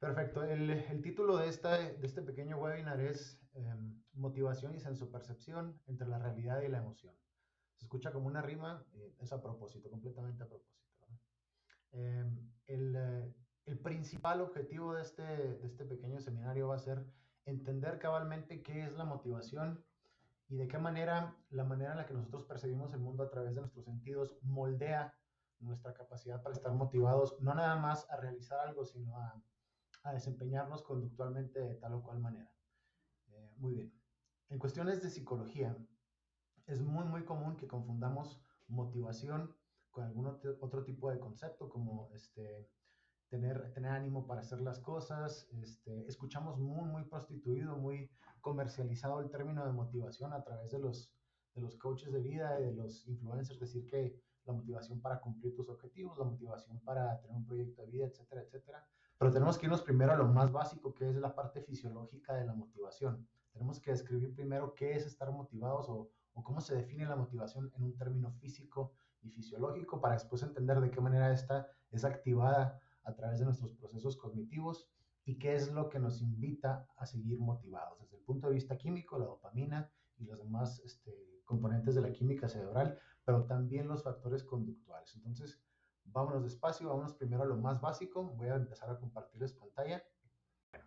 Perfecto. El título de este pequeño webinar es Motivación y sensopercepción entre la realidad y la emoción. Se escucha como una rima, es a propósito, completamente a propósito, ¿verdad? Eh, el principal objetivo de este pequeño seminario va a ser entender cabalmente qué es la motivación y de qué manera la manera en la que nosotros percibimos el mundo a través de nuestros sentidos moldea nuestra capacidad para estar motivados, no nada más a realizar algo, sino a desempeñarnos conductualmente de tal o cual manera. Muy bien. En cuestiones de psicología, es muy, muy común que confundamos motivación con algún otro tipo de concepto, como tener ánimo para hacer las cosas. Escuchamos muy, muy prostituido, muy comercializado el término de motivación a través de los coaches de vida y de los influencers, decir que la motivación para cumplir tus objetivos, la motivación para tener un proyecto de vida, etcétera, etcétera. Pero tenemos que irnos primero a lo más básico, que es la parte fisiológica de la motivación. Tenemos que describir primero qué es estar motivados o cómo se define la motivación en un término físico y fisiológico para después entender de qué manera esta es activada a través de nuestros procesos cognitivos y qué es lo que nos invita a seguir motivados desde el punto de vista químico, la dopamina y los demás componentes de la química cerebral, pero también los factores conductuales. Entonces, vámonos despacio, vámonos primero a lo más básico. Voy a empezar a compartirles pantalla.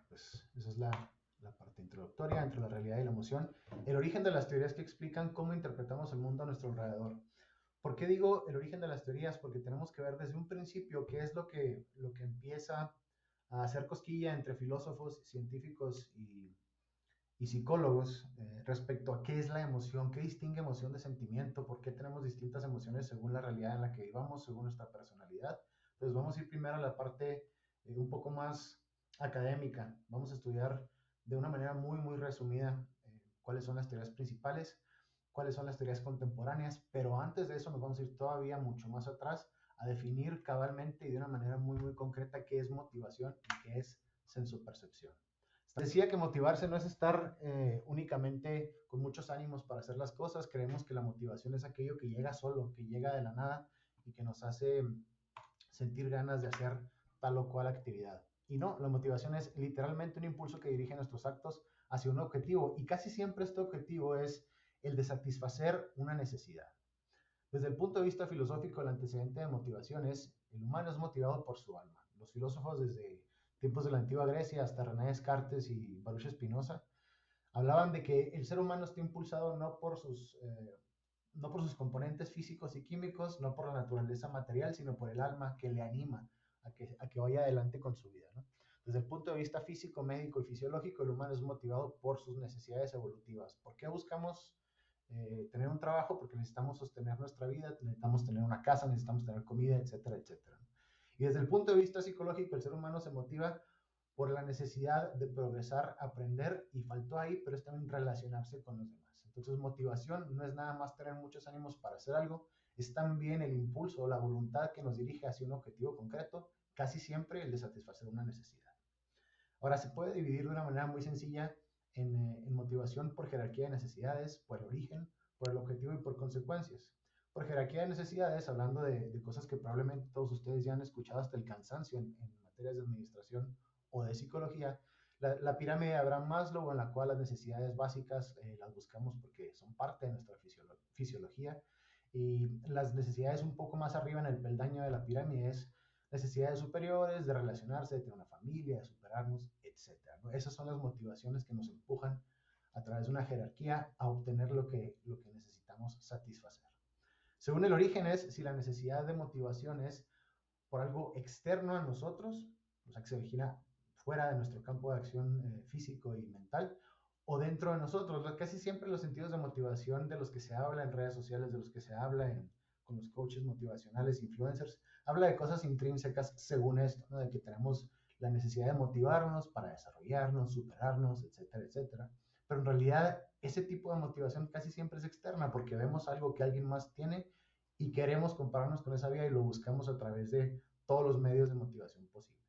Pues esa es la parte introductoria entre la realidad y la emoción. El origen de las teorías que explican cómo interpretamos el mundo a nuestro alrededor. ¿Por qué digo el origen de las teorías? Porque tenemos que ver desde un principio qué es lo que empieza a hacer cosquilla entre filósofos, científicos y psicólogos respecto a qué es la emoción, qué distingue emoción de sentimiento, por qué tenemos distintas emociones según la realidad en la que vivamos, según nuestra personalidad. Pues vamos a ir primero a la parte un poco más académica. Vamos a estudiar de una manera muy, muy resumida cuáles son las teorías principales, cuáles son las teorías contemporáneas, pero antes de eso nos vamos a ir todavía mucho más atrás a definir cabalmente y de una manera muy, muy concreta qué es motivación y qué es sensopercepción. Decía que motivarse no es estar únicamente con muchos ánimos para hacer las cosas. Creemos que la motivación es aquello que llega solo, que llega de la nada y que nos hace sentir ganas de hacer tal o cual actividad. Y no, la motivación es literalmente un impulso que dirige nuestros actos hacia un objetivo y casi siempre este objetivo es el de satisfacer una necesidad. Desde el punto de vista filosófico, el antecedente de motivación es el humano es motivado por su alma. Los filósofos desde tiempos de la antigua Grecia hasta René Descartes y Baruch Spinoza hablaban de que el ser humano está impulsado no por sus componentes físicos y químicos, no por la naturaleza material, sino por el alma que le anima a que vaya adelante con su vida, ¿no? Desde el punto de vista físico, médico y fisiológico, el humano es motivado por sus necesidades evolutivas. ¿Por qué buscamos tener un trabajo? Porque necesitamos sostener nuestra vida, necesitamos tener una casa, necesitamos tener comida, etcétera, etcétera. Y desde el punto de vista psicológico, el ser humano se motiva por la necesidad de progresar, aprender, y faltó ahí, pero es también relacionarse con los demás. Entonces, motivación no es nada más tener muchos ánimos para hacer algo, es también el impulso o la voluntad que nos dirige hacia un objetivo concreto, casi siempre el de satisfacer una necesidad. Ahora, se puede dividir de una manera muy sencilla en motivación por jerarquía de necesidades, por el origen, por el objetivo y por consecuencias. Por jerarquía de necesidades, hablando de cosas que probablemente todos ustedes ya han escuchado hasta el cansancio en materias de administración o de psicología, la pirámide de Abraham Maslow, en la cual las necesidades básicas las buscamos porque son parte de nuestra fisiología, y las necesidades un poco más arriba en el peldaño de la pirámide es necesidades superiores, de relacionarse, de tener una familia, de superarnos, etcétera, ¿no? Esas son las motivaciones que nos empujan a través de una jerarquía a obtener lo que necesitamos satisfacer. Según el origen es si la necesidad de motivación es por algo externo a nosotros, o sea, que se origina fuera de nuestro campo de acción físico y mental, o dentro de nosotros. Casi siempre los sentidos de motivación de los que se habla en redes sociales, de los que se habla con los coaches motivacionales, influencers, habla de cosas intrínsecas según esto, ¿no? De que tenemos la necesidad de motivarnos para desarrollarnos, superarnos, etcétera, etcétera. Pero en realidad ese tipo de motivación casi siempre es externa porque vemos algo que alguien más tiene y queremos compararnos con esa vida y lo buscamos a través de todos los medios de motivación posibles.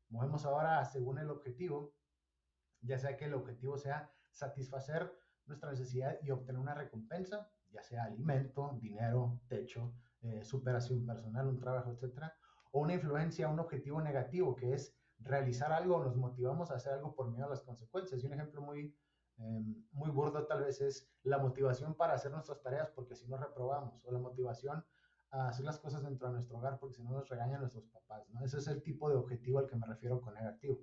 Movemos ahora según el objetivo, ya sea que el objetivo sea satisfacer nuestra necesidad y obtener una recompensa, ya sea alimento, dinero, techo, superación personal, un trabajo, etcétera, o una influencia, un objetivo negativo que es realizar algo, nos motivamos a hacer algo por miedo a las consecuencias. Y un ejemplo muy burdo tal vez es la motivación para hacer nuestras tareas porque si no reprobamos, o la motivación a hacer las cosas dentro de nuestro hogar porque si no nos regañan nuestros papás, ¿no? Ese es el tipo de objetivo al que me refiero con negativo.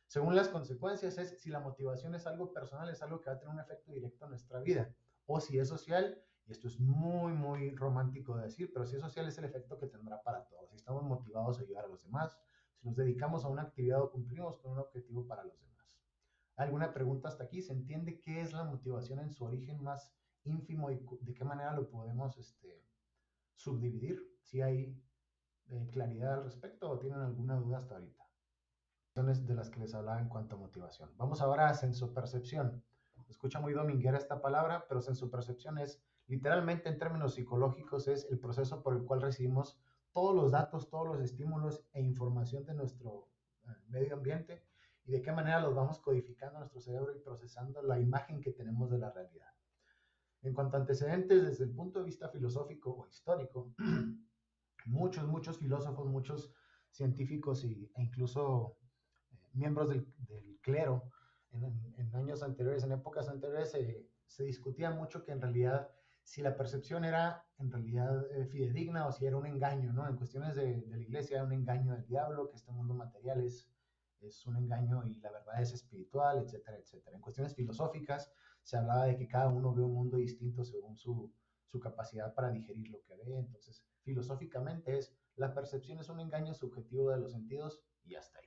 Según las consecuencias es si la motivación es algo personal, es algo que va a tener un efecto directo en nuestra vida, o si es social, y esto es muy romántico de decir, pero si es social es el efecto que tendrá para todos. Si estamos motivados a ayudar a los demás, si nos dedicamos a una actividad o cumplimos con un objetivo para los demás. ¿Alguna pregunta hasta aquí? ¿Se entiende qué es la motivación en su origen más ínfimo y de qué manera lo podemos subdividir? Si hay claridad al respecto o tienen alguna duda hasta ahorita. De las que les hablaba en cuanto a motivación. Vamos ahora a sensopercepción. Escucha muy dominguera esta palabra, pero sensopercepción es, literalmente en términos psicológicos, es el proceso por el cual recibimos todos los datos, todos los estímulos e información de nuestro medio ambiente y de qué manera los vamos codificando en nuestro cerebro y procesando la imagen que tenemos de la realidad. En cuanto a antecedentes, desde el punto de vista filosófico o histórico, muchos filósofos, muchos científicos e incluso miembros del clero en años anteriores, en épocas anteriores, se discutía mucho que en realidad si la percepción era en realidad fidedigna o si era un engaño, ¿no? En cuestiones de la iglesia era un engaño del diablo, que este mundo material es un engaño y la verdad es espiritual, etcétera, etcétera. En cuestiones filosóficas se hablaba de que cada uno ve un mundo distinto según su capacidad para digerir lo que ve. Entonces, filosóficamente la percepción es un engaño subjetivo de los sentidos y hasta ahí.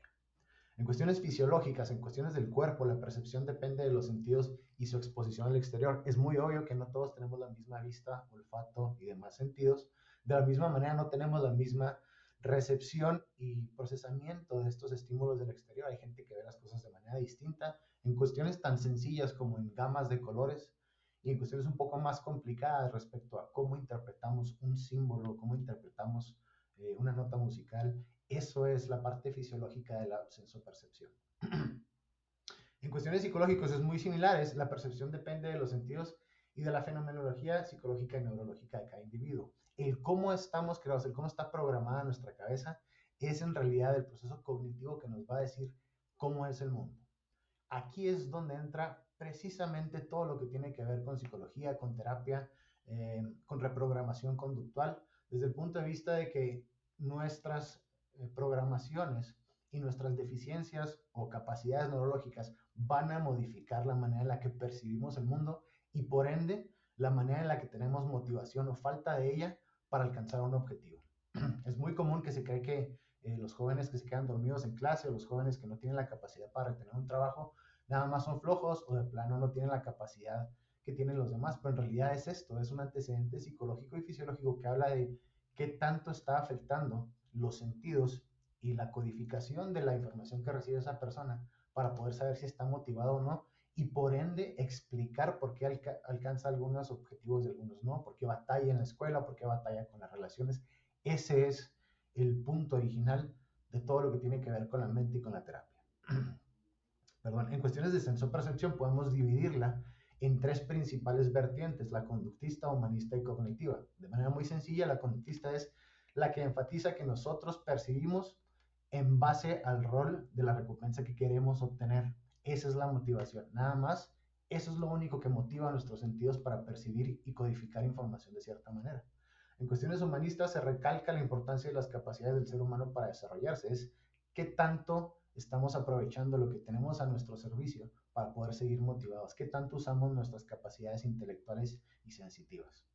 En cuestiones fisiológicas, en cuestiones del cuerpo, la percepción depende de los sentidos y su exposición al exterior. Es muy obvio que no todos tenemos la misma vista, olfato y demás sentidos. De la misma manera, no tenemos la misma recepción y procesamiento de estos estímulos del exterior. Hay gente que ve las cosas de manera distinta en cuestiones tan sencillas como en gamas de colores y en cuestiones un poco más complicadas respecto a cómo interpretamos un símbolo, cómo interpretamos una nota musical. Eso es la parte fisiológica de la sensopercepción. En cuestiones psicológicas es muy similares. La percepción depende de los sentidos y de la fenomenología psicológica y neurológica de cada individuo. El cómo estamos creados, el cómo está programada nuestra cabeza, es en realidad el proceso cognitivo que nos va a decir cómo es el mundo. Aquí es donde entra precisamente todo lo que tiene que ver con psicología, con terapia, con reprogramación conductual, desde el punto de vista de que nuestras programaciones y nuestras deficiencias o capacidades neurológicas van a modificar la manera en la que percibimos el mundo y por ende la manera en la que tenemos motivación o falta de ella para alcanzar un objetivo. Es muy común que se cree que los jóvenes que se quedan dormidos en clase o los jóvenes que no tienen la capacidad para retener un trabajo nada más son flojos o de plano no tienen la capacidad que tienen los demás, pero en realidad es esto, es un antecedente psicológico y fisiológico que habla de qué tanto está afectando los sentidos y la codificación de la información que recibe esa persona para poder saber si está motivado o no y por ende explicar por qué alcanza algunos objetivos y algunos no, por qué batalla en la escuela, por qué batalla con las relaciones. Ese es el punto original de todo lo que tiene que ver con la mente y con la terapia. Perdón, en cuestiones de sensopercepción podemos dividirla en tres principales vertientes, la conductista, humanista y cognitiva. De manera muy sencilla, la conductista es la que enfatiza que nosotros percibimos en base al rol de la recompensa que queremos obtener. Esa es la motivación, nada más. Eso es lo único que motiva a nuestros sentidos para percibir y codificar información de cierta manera. En cuestiones humanistas se recalca la importancia de las capacidades del ser humano para desarrollarse. Es qué tanto estamos aprovechando lo que tenemos a nuestro servicio para poder seguir motivados, qué tanto usamos nuestras capacidades intelectuales y sensitivas.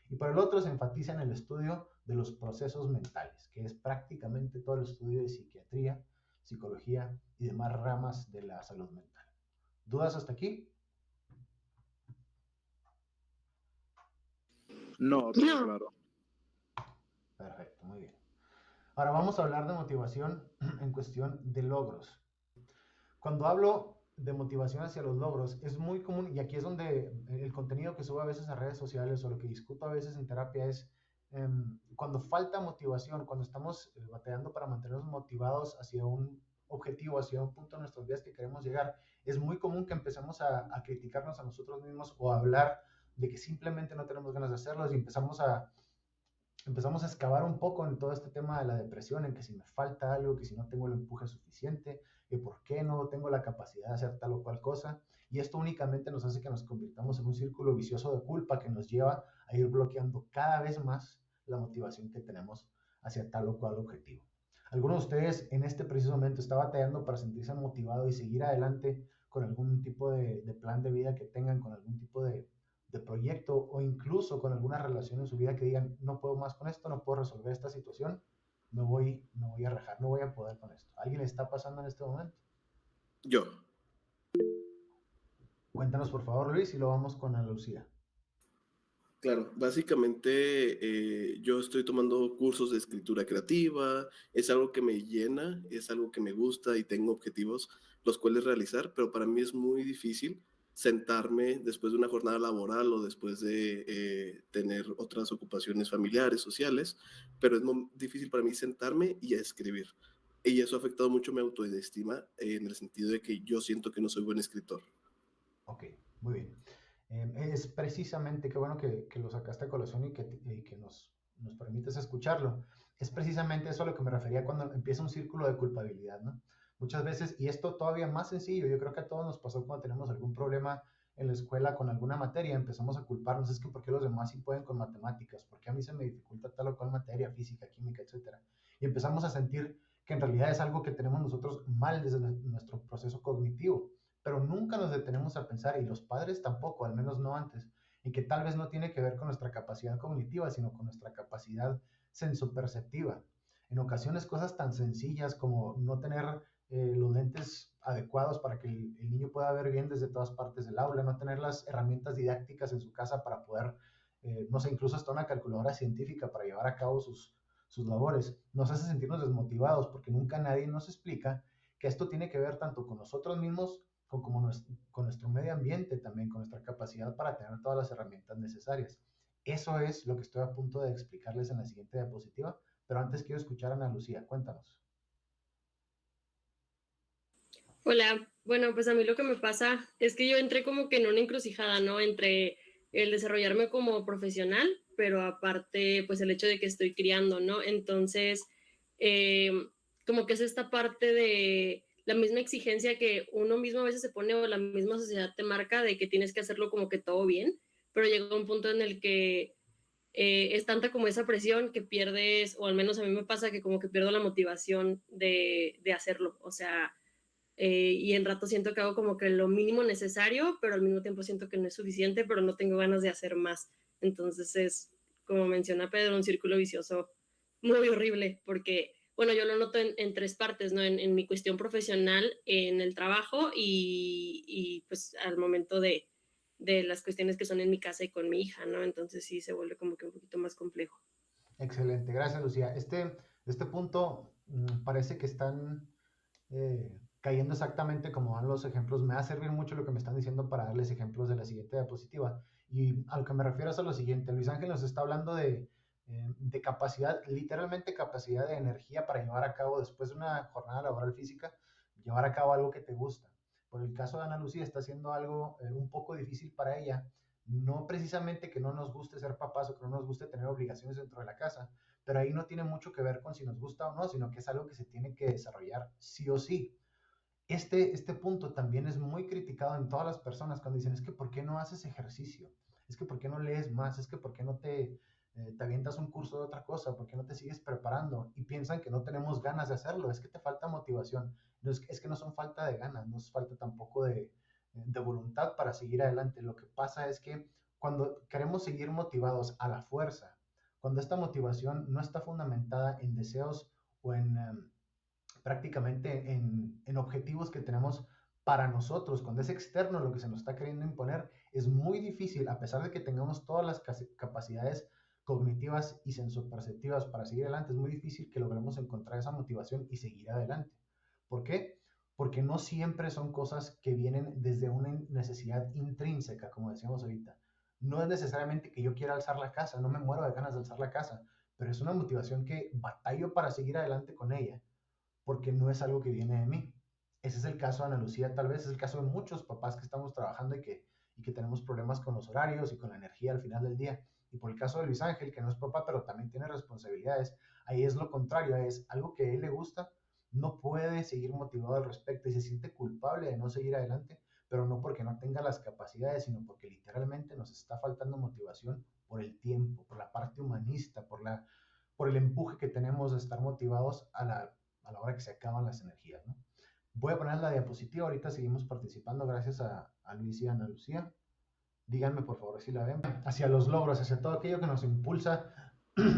Y por el otro se enfatiza en el estudio de los procesos mentales, que es prácticamente todo el estudio de psiquiatría, psicología y demás ramas de la salud mental. ¿Dudas hasta aquí? No, claro. Perfecto, muy bien. Ahora vamos a hablar de motivación en cuestión de logros. Cuando hablo de motivación hacia los logros, es muy común, y aquí es donde el contenido que subo a veces a redes sociales o lo que discuto a veces en terapia es cuando falta motivación, cuando estamos batallando para mantenernos motivados hacia un objetivo, hacia un punto de nuestras vidas que queremos llegar, es muy común que empecemos a criticarnos a nosotros mismos o a hablar de que simplemente no tenemos ganas de hacerlo y empezamos a empezamos a excavar un poco en todo este tema de la depresión, en que si me falta algo, que si no tengo el empuje suficiente, que por qué no tengo la capacidad de hacer tal o cual cosa. Y esto únicamente nos hace que nos convirtamos en un círculo vicioso de culpa que nos lleva a ir bloqueando cada vez más la motivación que tenemos hacia tal o cual objetivo. ¿Alguno de ustedes en este preciso momento está batallando para sentirse motivado y seguir adelante con algún tipo de plan de vida que tengan, con algún tipo de proyecto o incluso con alguna relación en su vida que digan, no puedo más con esto, no puedo resolver esta situación, me voy a rajar, no voy a poder con esto? ¿Alguien le está pasando en este momento? Yo, Cuéntanos por favor, Luis, y lo vamos con Ana Lucía. claro, básicamente yo estoy tomando cursos de escritura creativa, es algo que me llena, es algo que me gusta y tengo objetivos los cuales realizar, pero para mí es muy difícil sentarme después de una jornada laboral o después de tener otras ocupaciones familiares, sociales, pero es muy difícil para mí sentarme y a escribir. Y eso ha afectado mucho mi autoestima en el sentido de que yo siento que no soy buen escritor. Ok, muy bien. Es precisamente, qué bueno que lo sacaste a colación y que nos permites escucharlo. Es precisamente eso a lo que me refería cuando empieza un círculo de culpabilidad, ¿no? Muchas veces, y esto todavía más sencillo, yo creo que a todos nos pasó cuando tenemos algún problema en la escuela con alguna materia, empezamos a culparnos, es que ¿por qué los demás sí pueden con matemáticas? ¿Por qué a mí se me dificulta tal o cual materia, física, química, etcétera? Y empezamos a sentir que en realidad es algo que tenemos nosotros mal desde nuestro proceso cognitivo, pero nunca nos detenemos a pensar, y los padres tampoco, al menos no antes, en que tal vez no tiene que ver con nuestra capacidad cognitiva, sino con nuestra capacidad sensoperceptiva. En ocasiones cosas tan sencillas como no tener los lentes adecuados para que el niño pueda ver bien desde todas partes del aula, no tener las herramientas didácticas en su casa para poder, no sé, incluso hasta una calculadora científica para llevar a cabo sus labores, nos hace sentirnos desmotivados porque nunca nadie nos explica que esto tiene que ver tanto con nosotros mismos como con nuestro medio ambiente también, con nuestra capacidad para tener todas las herramientas necesarias. Eso es lo que estoy a punto de explicarles en la siguiente diapositiva, pero antes quiero escuchar a Ana Lucía, cuéntanos. Hola, bueno, pues a mí lo que me pasa es que yo entré como que en una encrucijada, ¿no? Entre el desarrollarme como profesional, pero aparte, pues el hecho de que estoy criando, ¿no? Entonces, eh, como que es esta parte de la misma exigencia que uno mismo a veces se pone o la misma sociedad te marca de que tienes que hacerlo como que todo bien, pero llega un punto en el que es tanta como esa presión que pierdes, o al menos a mí me pasa que como que pierdo la motivación de hacerlo, o sea y en rato siento que hago como que lo mínimo necesario, pero al mismo tiempo siento que no es suficiente, pero no tengo ganas de hacer más. Entonces es, como menciona Pedro, un círculo vicioso muy horrible, porque, bueno, yo lo noto en tres partes, ¿no? En mi cuestión profesional, en el trabajo y pues al momento de las cuestiones que son en mi casa y con mi hija, ¿no? Entonces sí se vuelve como que un poquito más complejo. Excelente, gracias Lucía. Este punto parece que están cayendo exactamente como van los ejemplos. Me va a servir mucho lo que me están diciendo para darles ejemplos de la siguiente diapositiva. Y a lo que me refiero es a lo siguiente. Luis Ángel nos está hablando de capacidad, literalmente capacidad de energía para llevar a cabo, después de una jornada laboral física, llevar a cabo algo que te gusta. Por el caso de Ana Lucía está haciendo algo un poco difícil para ella, no precisamente que no nos guste ser papás o que no nos guste tener obligaciones dentro de la casa, pero ahí no tiene mucho que ver con si nos gusta o no, sino que es algo que se tiene que desarrollar sí o sí. Este punto también es muy criticado en todas las personas cuando dicen, es que ¿por qué no haces ejercicio? Es que ¿por qué no lees más? Es que ¿por qué no te avientas un curso de otra cosa? ¿Por qué no te sigues preparando? Y piensan que no tenemos ganas de hacerlo, es que te falta motivación. No, es que no son falta de ganas, no es falta tampoco de voluntad para seguir adelante. Lo que pasa es que cuando queremos seguir motivados a la fuerza, cuando esta motivación no está fundamentada en deseos o prácticamente en objetivos que tenemos para nosotros, cuando es externo lo que se nos está queriendo imponer, es muy difícil, a pesar de que tengamos todas las capacidades cognitivas y sensoperceptivas para seguir adelante, es muy difícil que logremos encontrar esa motivación y seguir adelante. ¿Por qué? Porque no siempre son cosas que vienen desde una necesidad intrínseca, como decíamos ahorita. No es necesariamente que yo quiera alzar la casa, no me muero de ganas de alzar la casa, pero es una motivación que batallo para seguir adelante con ella porque no es algo que viene de mí. Ese es el caso de Ana Lucía, tal vez es el caso de muchos papás que estamos trabajando y que tenemos problemas con los horarios y con la energía al final del día. Y por el caso de Luis Ángel, que no es papá, pero también tiene responsabilidades, ahí es lo contrario, es algo que a él le gusta, no puede seguir motivado al respecto y se siente culpable de no seguir adelante, pero no porque no tenga las capacidades, sino porque literalmente nos está faltando motivación por el tiempo, por la parte humanista, por el empuje que tenemos de estar motivados a la hora que se acaban las energías, ¿no? Voy a poner la diapositiva, ahorita seguimos participando gracias a Luis y Ana Lucía. Díganme por favor si la ven. Hacia los logros, hacia todo aquello que nos impulsa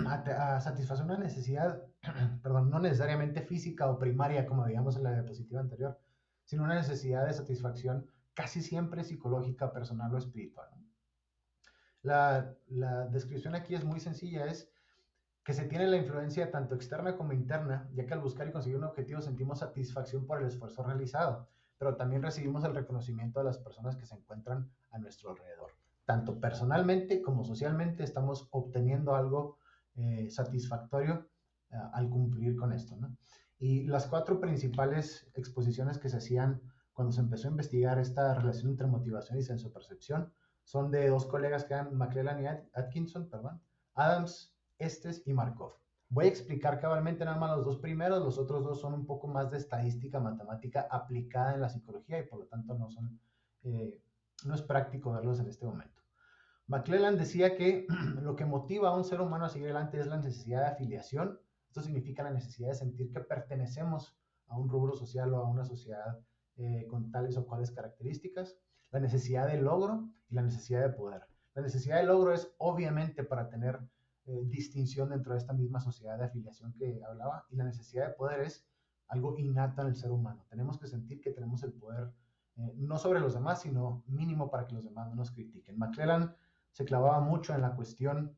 a satisfacer una necesidad, perdón, no necesariamente física o primaria, como veíamos en la diapositiva anterior, sino una necesidad de satisfacción casi siempre psicológica, personal o espiritual. La descripción aquí es muy sencilla, es que se tiene la influencia tanto externa como interna, ya que al buscar y conseguir un objetivo sentimos satisfacción por el esfuerzo realizado, pero también recibimos el reconocimiento de las personas que se encuentran a nuestro alrededor. Tanto personalmente como socialmente estamos obteniendo algo satisfactorio al cumplir con esto, ¿no? Y las 4 principales exposiciones que se hacían cuando se empezó a investigar esta relación entre motivación y sensopercepción son de 2 colegas que eran McClellan y Atkinson, perdón, Adams, Estes y Markov. Voy a explicar cabalmente nada más los 2 primeros, los otros 2 son un poco más de estadística matemática aplicada en la psicología y por lo tanto no es práctico verlos en este momento. McClellan decía que lo que motiva a un ser humano a seguir adelante es la necesidad de afiliación. Esto significa la necesidad de sentir que pertenecemos a un rubro social o a una sociedad con tales o cuales características. La necesidad de logro y la necesidad de poder. La necesidad de logro es obviamente para tener distinción dentro de esta misma sociedad de afiliación que hablaba, y la necesidad de poder es algo innato en el ser humano. Tenemos que sentir que tenemos el poder no sobre los demás, sino mínimo para que los demás no nos critiquen. McClellan se clavaba mucho en la cuestión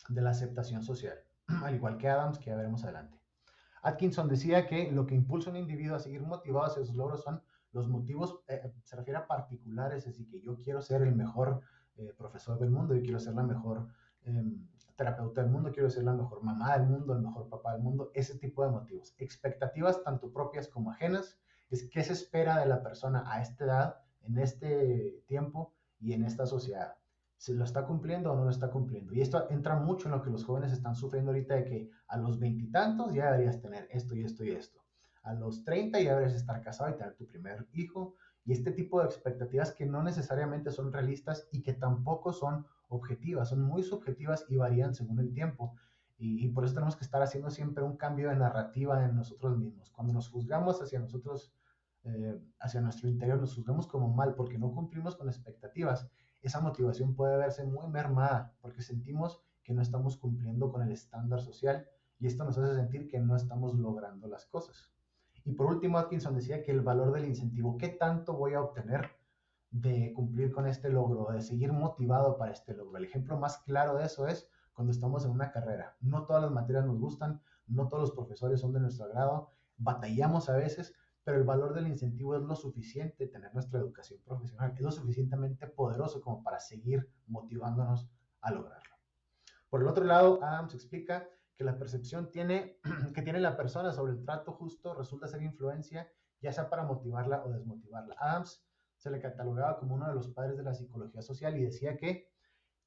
de la aceptación social, al igual que Adams, que ya veremos adelante. Atkinson decía que lo que impulsa a un individuo a seguir motivado hacia sus logros son los motivos, se refiere a particulares, así que yo quiero ser el mejor profesor del mundo, yo quiero ser la mejor terapeuta del mundo, quiero ser la mejor mamá del mundo, el mejor papá del mundo, ese tipo de motivos. Expectativas tanto propias como ajenas, es qué se espera de la persona a esta edad, en este tiempo y en esta sociedad. ¿Se lo está cumpliendo o no lo está cumpliendo? Y esto entra mucho en lo que los jóvenes están sufriendo ahorita, de que a los 20 y tantos ya deberías tener esto y esto y esto. A los 30 ya deberías estar casado y tener tu primer hijo. Y este tipo de expectativas que no necesariamente son realistas y que tampoco son objetivas, son muy subjetivas y varían según el tiempo. Y por eso tenemos que estar haciendo siempre un cambio de narrativa en nosotros mismos. Cuando nos juzgamos hacia nosotros, hacia nuestro interior, nos juzgamos como mal porque no cumplimos con expectativas. Esa motivación puede verse muy mermada porque sentimos que no estamos cumpliendo con el estándar social y esto nos hace sentir que no estamos logrando las cosas. Y por último, Atkinson decía que el valor del incentivo, ¿qué tanto voy a obtener de cumplir con este logro, de seguir motivado para este logro? El ejemplo más claro de eso es cuando estamos en una carrera. No todas las materias nos gustan, no todos los profesores son de nuestro agrado, batallamos a veces, pero el valor del incentivo es lo suficiente, tener nuestra educación profesional, es lo suficientemente poderoso como para seguir motivándonos a lograrlo. Por el otro lado, Adams explica que la percepción que tiene la persona sobre el trato justo resulta ser influencia, ya sea para motivarla o desmotivarla. Adams se le catalogaba como uno de los padres de la psicología social y decía que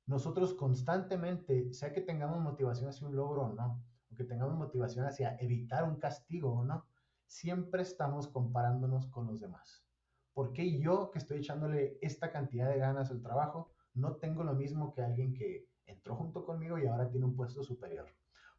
nosotros constantemente, sea que tengamos motivación hacia un logro o no, o que tengamos motivación hacia evitar un castigo o no, siempre estamos comparándonos con los demás. ¿Por qué yo, que estoy echándole esta cantidad de ganas al trabajo, no tengo lo mismo que alguien que entró junto conmigo y ahora tiene un puesto superior?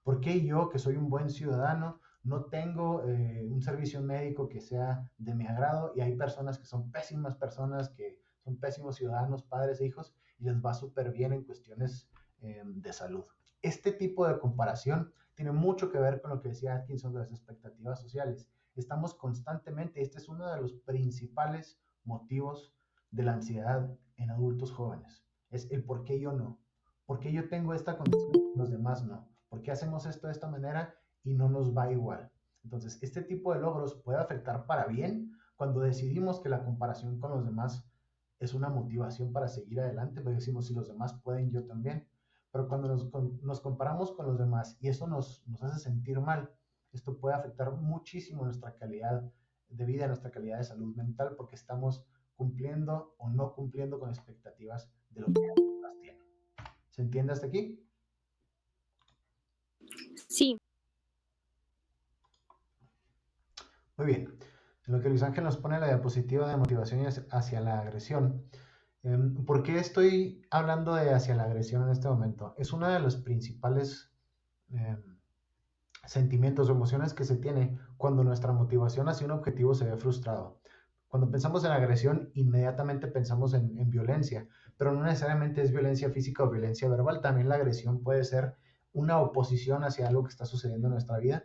¿Por qué yo, que soy un buen ciudadano, no tengo un servicio médico que sea de mi agrado y hay personas que son pésimas personas, que son pésimos ciudadanos, padres e hijos, y les va súper bien en cuestiones de salud? Este tipo de comparación tiene mucho que ver con lo que decía Atkinson de las expectativas sociales. Estamos constantemente, este es uno de los principales motivos de la ansiedad en adultos jóvenes, es el por qué yo no, por qué yo tengo esta condición y los demás no, por qué hacemos esto de esta manera y no nos va igual. Entonces, este tipo de logros puede afectar para bien cuando decidimos que la comparación con los demás es una motivación para seguir adelante, porque decimos, si los demás pueden, yo también. Pero cuando nos comparamos con los demás y eso nos hace sentir mal, esto puede afectar muchísimo nuestra calidad de vida, nuestra calidad de salud mental, porque estamos cumpliendo o no cumpliendo con expectativas de lo que los demás tienen. ¿Se entiende hasta aquí? Sí. Muy bien. En lo que Luis Ángel nos pone la diapositiva de motivación hacia la agresión. ¿Por qué estoy hablando de hacia la agresión en este momento? Es uno de los principales sentimientos o emociones que se tiene cuando nuestra motivación hacia un objetivo se ve frustrado. Cuando pensamos en agresión, inmediatamente pensamos en violencia, pero no necesariamente es violencia física o violencia verbal. También la agresión puede ser una oposición hacia algo que está sucediendo en nuestra vida.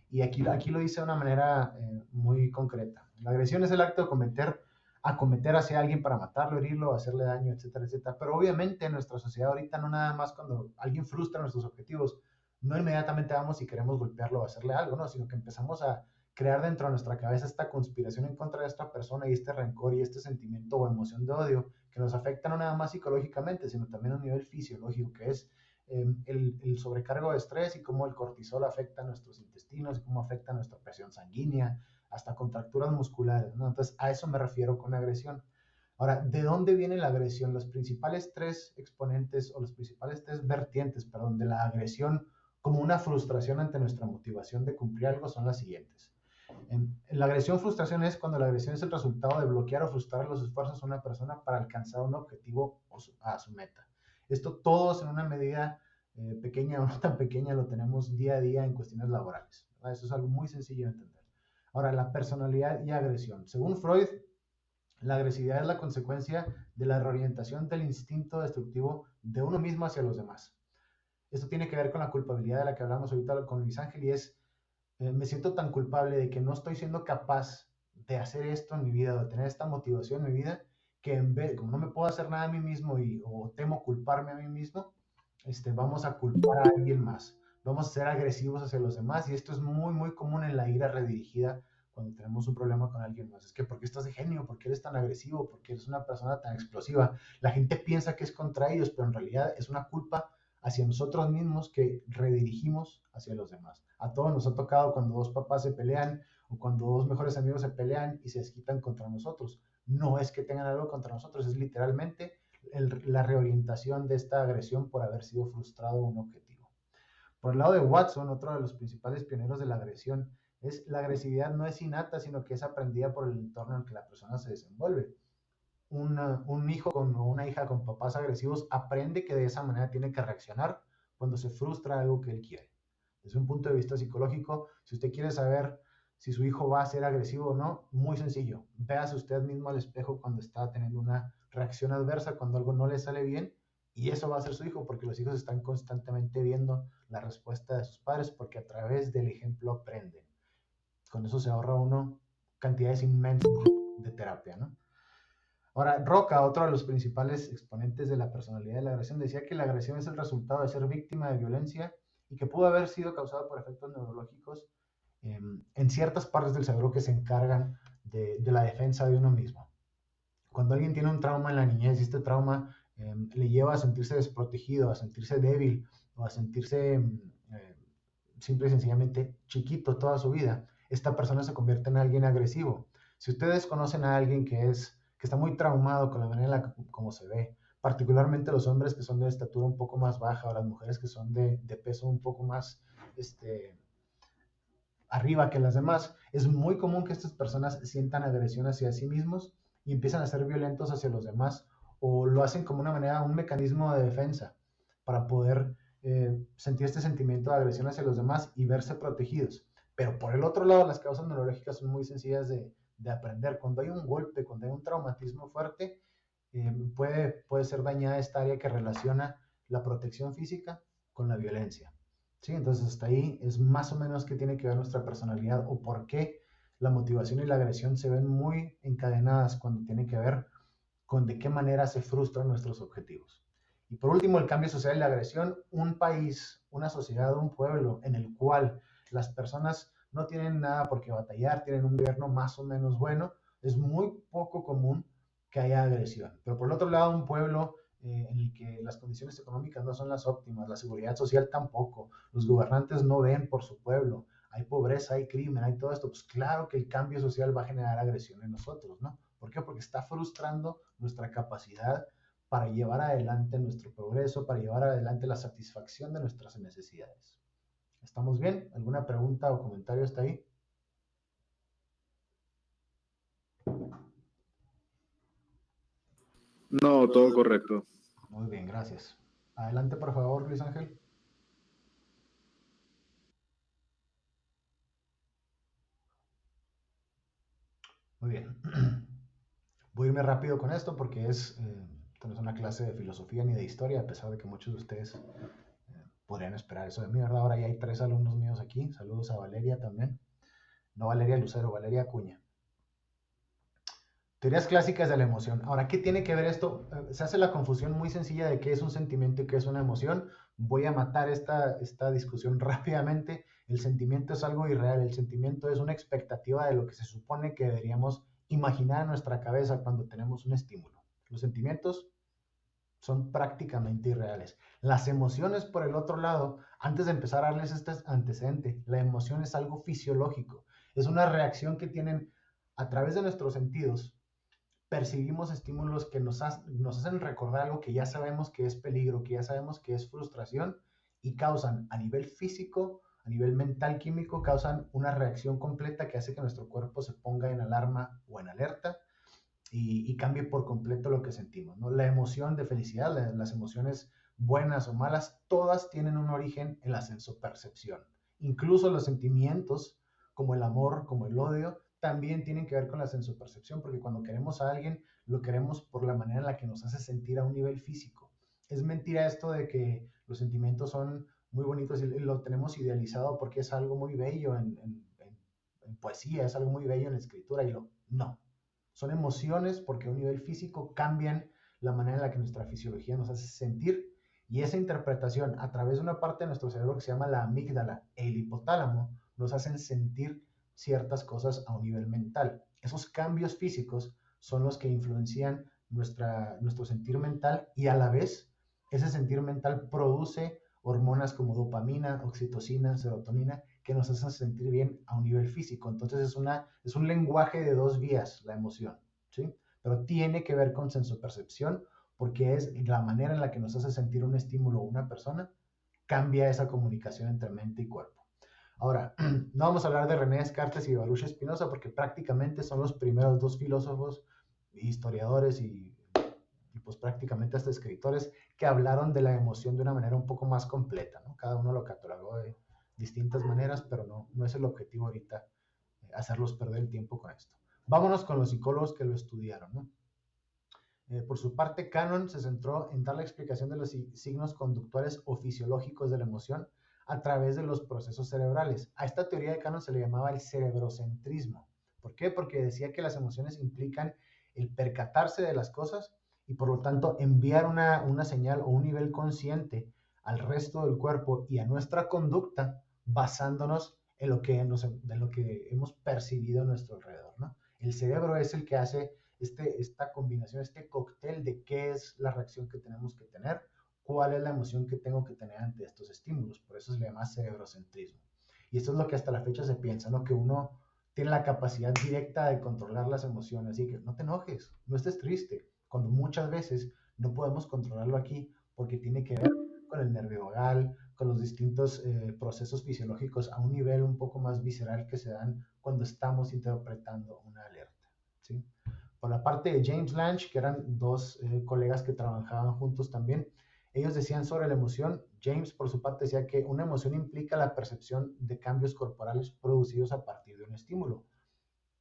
Y aquí lo dice de una manera muy concreta. La agresión es el acto de acometer hacia alguien para matarlo, herirlo, hacerle daño, etcétera, etcétera. Pero obviamente en nuestra sociedad ahorita no nada más cuando alguien frustra nuestros objetivos, no inmediatamente vamos y queremos golpearlo o hacerle algo, no, sino que empezamos a crear dentro de nuestra cabeza esta conspiración en contra de esta persona y este rencor y este sentimiento o emoción de odio que nos afecta no nada más psicológicamente, sino también a un nivel fisiológico, que es el sobrecargo de estrés y cómo el cortisol afecta a nuestros intestinos y cómo afecta a nuestra presión sanguínea, hasta contracturas musculares, ¿no? Entonces, a eso me refiero con agresión. Ahora, ¿de dónde viene la agresión? Los principales tres exponentes o los principales tres vertientes, perdón, de la agresión como una frustración ante nuestra motivación de cumplir algo son las siguientes. La agresión-frustración es cuando la agresión es el resultado de bloquear o frustrar los esfuerzos de una persona para alcanzar un objetivo o a su meta. Esto todos en una medida pequeña o no tan pequeña lo tenemos día a día en cuestiones laborales, ¿verdad? Eso es algo muy sencillo de entender. Ahora, la personalidad y agresión. Según Freud, la agresividad es la consecuencia de la reorientación del instinto destructivo de uno mismo hacia los demás. Esto tiene que ver con la culpabilidad de la que hablamos ahorita con Luis Ángel y es, me siento tan culpable de que no estoy siendo capaz de hacer esto en mi vida, de tener esta motivación en mi vida, que en vez, como no me puedo hacer nada a mí mismo o temo culparme a mí mismo, vamos a culpar a alguien más, vamos a ser agresivos hacia los demás y esto es muy, muy común en la ira redirigida cuando tenemos un problema con alguien más. Es que, ¿por qué estás de genio? ¿Por qué eres tan agresivo? ¿Por qué eres una persona tan explosiva? La gente piensa que es contra ellos, pero en realidad es una culpa hacia nosotros mismos que redirigimos hacia los demás. A todos nos ha tocado cuando dos papás se pelean o cuando dos mejores amigos se pelean y se desquitan contra nosotros. No es que tengan algo contra nosotros, es literalmente la reorientación de esta agresión por haber sido frustrado un objetivo. Por el lado de Watson, otro de los principales pioneros de la agresión, es la agresividad no es innata, sino que es aprendida por el entorno en que la persona se desenvuelve. Un hijo o una hija con papás agresivos aprende que de esa manera tiene que reaccionar cuando se frustra algo que él quiere. Desde un punto de vista psicológico, si usted quiere saber si su hijo va a ser agresivo o no, muy sencillo. Véase usted mismo al espejo cuando está teniendo una reacción adversa, cuando algo no le sale bien, y eso va a ser su hijo, porque los hijos están constantemente viendo la respuesta de sus padres, porque a través del ejemplo aprenden. Con eso se ahorra uno cantidades inmensas de terapia, ¿no? Ahora, Roca, otro de los principales exponentes de la personalidad de la agresión, decía que la agresión es el resultado de ser víctima de violencia y que pudo haber sido causada por efectos neurológicos en ciertas partes del cerebro que se encargan de la defensa de uno mismo. Cuando alguien tiene un trauma en la niñez y este trauma le lleva a sentirse desprotegido, a sentirse débil o a sentirse simple y sencillamente chiquito toda su vida, esta persona se convierte en alguien agresivo. Si ustedes conocen a alguien que está muy traumado con la manera en la como se ve, particularmente los hombres que son de estatura un poco más baja o las mujeres que son de peso un poco más arriba que las demás, es muy común que estas personas sientan agresión hacia sí mismos y empiezan a ser violentos hacia los demás o lo hacen como una manera, un mecanismo de defensa para poder sentir este sentimiento de agresión hacia los demás y verse protegidos. Pero por el otro lado, las causas neurológicas son muy sencillas de aprender. Cuando hay un golpe, cuando hay un traumatismo fuerte, puede ser dañada esta área que relaciona la protección física con la violencia. ¿Sí? Entonces, hasta ahí es más o menos qué tiene que ver nuestra personalidad o por qué la motivación y la agresión se ven muy encadenadas cuando tiene que ver con de qué manera se frustran nuestros objetivos. Y por último, el cambio social y la agresión. Un país, una sociedad, un pueblo en el cual las personas no tienen nada por qué batallar, tienen un gobierno más o menos bueno, es muy poco común que haya agresión. Pero por el otro lado, un pueblo en el que las condiciones económicas no son las óptimas, la seguridad social tampoco, los gobernantes no ven por su pueblo, hay pobreza, hay crimen, hay todo esto, pues claro que el cambio social va a generar agresión en nosotros, ¿no? ¿Por qué? Porque está frustrando nuestra capacidad para llevar adelante nuestro progreso, para llevar adelante la satisfacción de nuestras necesidades. ¿Estamos bien? ¿Alguna pregunta o comentario hasta ahí? No, todo correcto. Muy bien, gracias. Adelante, por favor, Luis Ángel. Muy bien. Voy a irme rápido con esto porque esto no es una clase de filosofía ni de historia, a pesar de que muchos de ustedes podrían esperar eso de mí, ¿verdad? Ahora ya hay 3 alumnos míos aquí. Saludos a Valeria también. No Valeria Lucero, Valeria Acuña. Teorías clásicas de la emoción. Ahora, ¿qué tiene que ver esto? Se hace la confusión muy sencilla de qué es un sentimiento y qué es una emoción. Voy a matar esta discusión rápidamente. El sentimiento es algo irreal. El sentimiento es una expectativa de lo que se supone que deberíamos imaginar en nuestra cabeza cuando tenemos un estímulo. Los sentimientos son prácticamente irreales. Las emociones, por el otro lado, antes de empezar a darles este antecedente, la emoción es algo fisiológico. Es una reacción que tienen a través de nuestros sentidos. Percibimos estímulos que nos hacen recordar algo que ya sabemos que es peligro, que ya sabemos que es frustración, y causan a nivel físico, a nivel mental, químico, causan una reacción completa que hace que nuestro cuerpo se ponga en alarma o en alerta y cambie por completo lo que sentimos, ¿no? La emoción de felicidad, las emociones buenas o malas, todas tienen un origen en la sensopercepción. Incluso los sentimientos como el amor, como el odio, también tienen que ver con la sensopercepción, porque cuando queremos a alguien, lo queremos por la manera en la que nos hace sentir a un nivel físico. Es mentira esto de que los sentimientos son muy bonitos y lo tenemos idealizado porque es algo muy bello en poesía, es algo muy bello en la escritura, no. Son emociones porque a un nivel físico cambian la manera en la que nuestra fisiología nos hace sentir, y esa interpretación a través de una parte de nuestro cerebro que se llama la amígdala e el hipotálamo nos hacen sentir ciertas cosas a un nivel mental. Esos cambios físicos son los que influencian nuestro sentir mental, y a la vez ese sentir mental produce hormonas como dopamina, oxitocina, serotonina, que nos hacen sentir bien a un nivel físico. Entonces es un lenguaje de 2 vías la emoción, ¿sí? Pero tiene que ver con sensopercepción, porque es la manera en la que nos hace sentir un estímulo o una persona, cambia esa comunicación entre mente y cuerpo. Ahora, no vamos a hablar de René Descartes y de Baruch Spinoza porque prácticamente son los primeros 2 filósofos, historiadores y pues prácticamente hasta escritores que hablaron de la emoción de una manera un poco más completa, ¿no? Cada uno lo catalogó de distintas maneras, pero no es el objetivo ahorita hacerlos perder el tiempo con esto. Vámonos con los psicólogos que lo estudiaron, ¿no? Por su parte, Cannon se centró en dar la explicación de los signos conductuales o fisiológicos de la emoción a través de los procesos cerebrales. A esta teoría de Cannon se le llamaba el cerebrocentrismo. ¿Por qué? Porque decía que las emociones implican el percatarse de las cosas y por lo tanto enviar una señal o un nivel consciente al resto del cuerpo y a nuestra conducta basándonos en lo que hemos percibido a nuestro alrededor, ¿no? El cerebro es el que hace esta combinación, este cóctel de qué es la reacción que tenemos que tener, cuál es la emoción que tengo que tener ante estos estímulos. Por eso se le llama cerebrocentrismo. Y esto es lo que hasta la fecha se piensa, ¿no? Que uno tiene la capacidad directa de controlar las emociones. Así que no te enojes, no estés triste, cuando muchas veces no podemos controlarlo aquí porque tiene que ver con el nervio vagal, con los distintos procesos fisiológicos a un nivel un poco más visceral que se dan cuando estamos interpretando una alerta, ¿sí? Por la parte de James Lange, que eran 2 colegas que trabajaban juntos también, ellos decían sobre la emoción. James, por su parte, decía que una emoción implica la percepción de cambios corporales producidos a partir de un estímulo.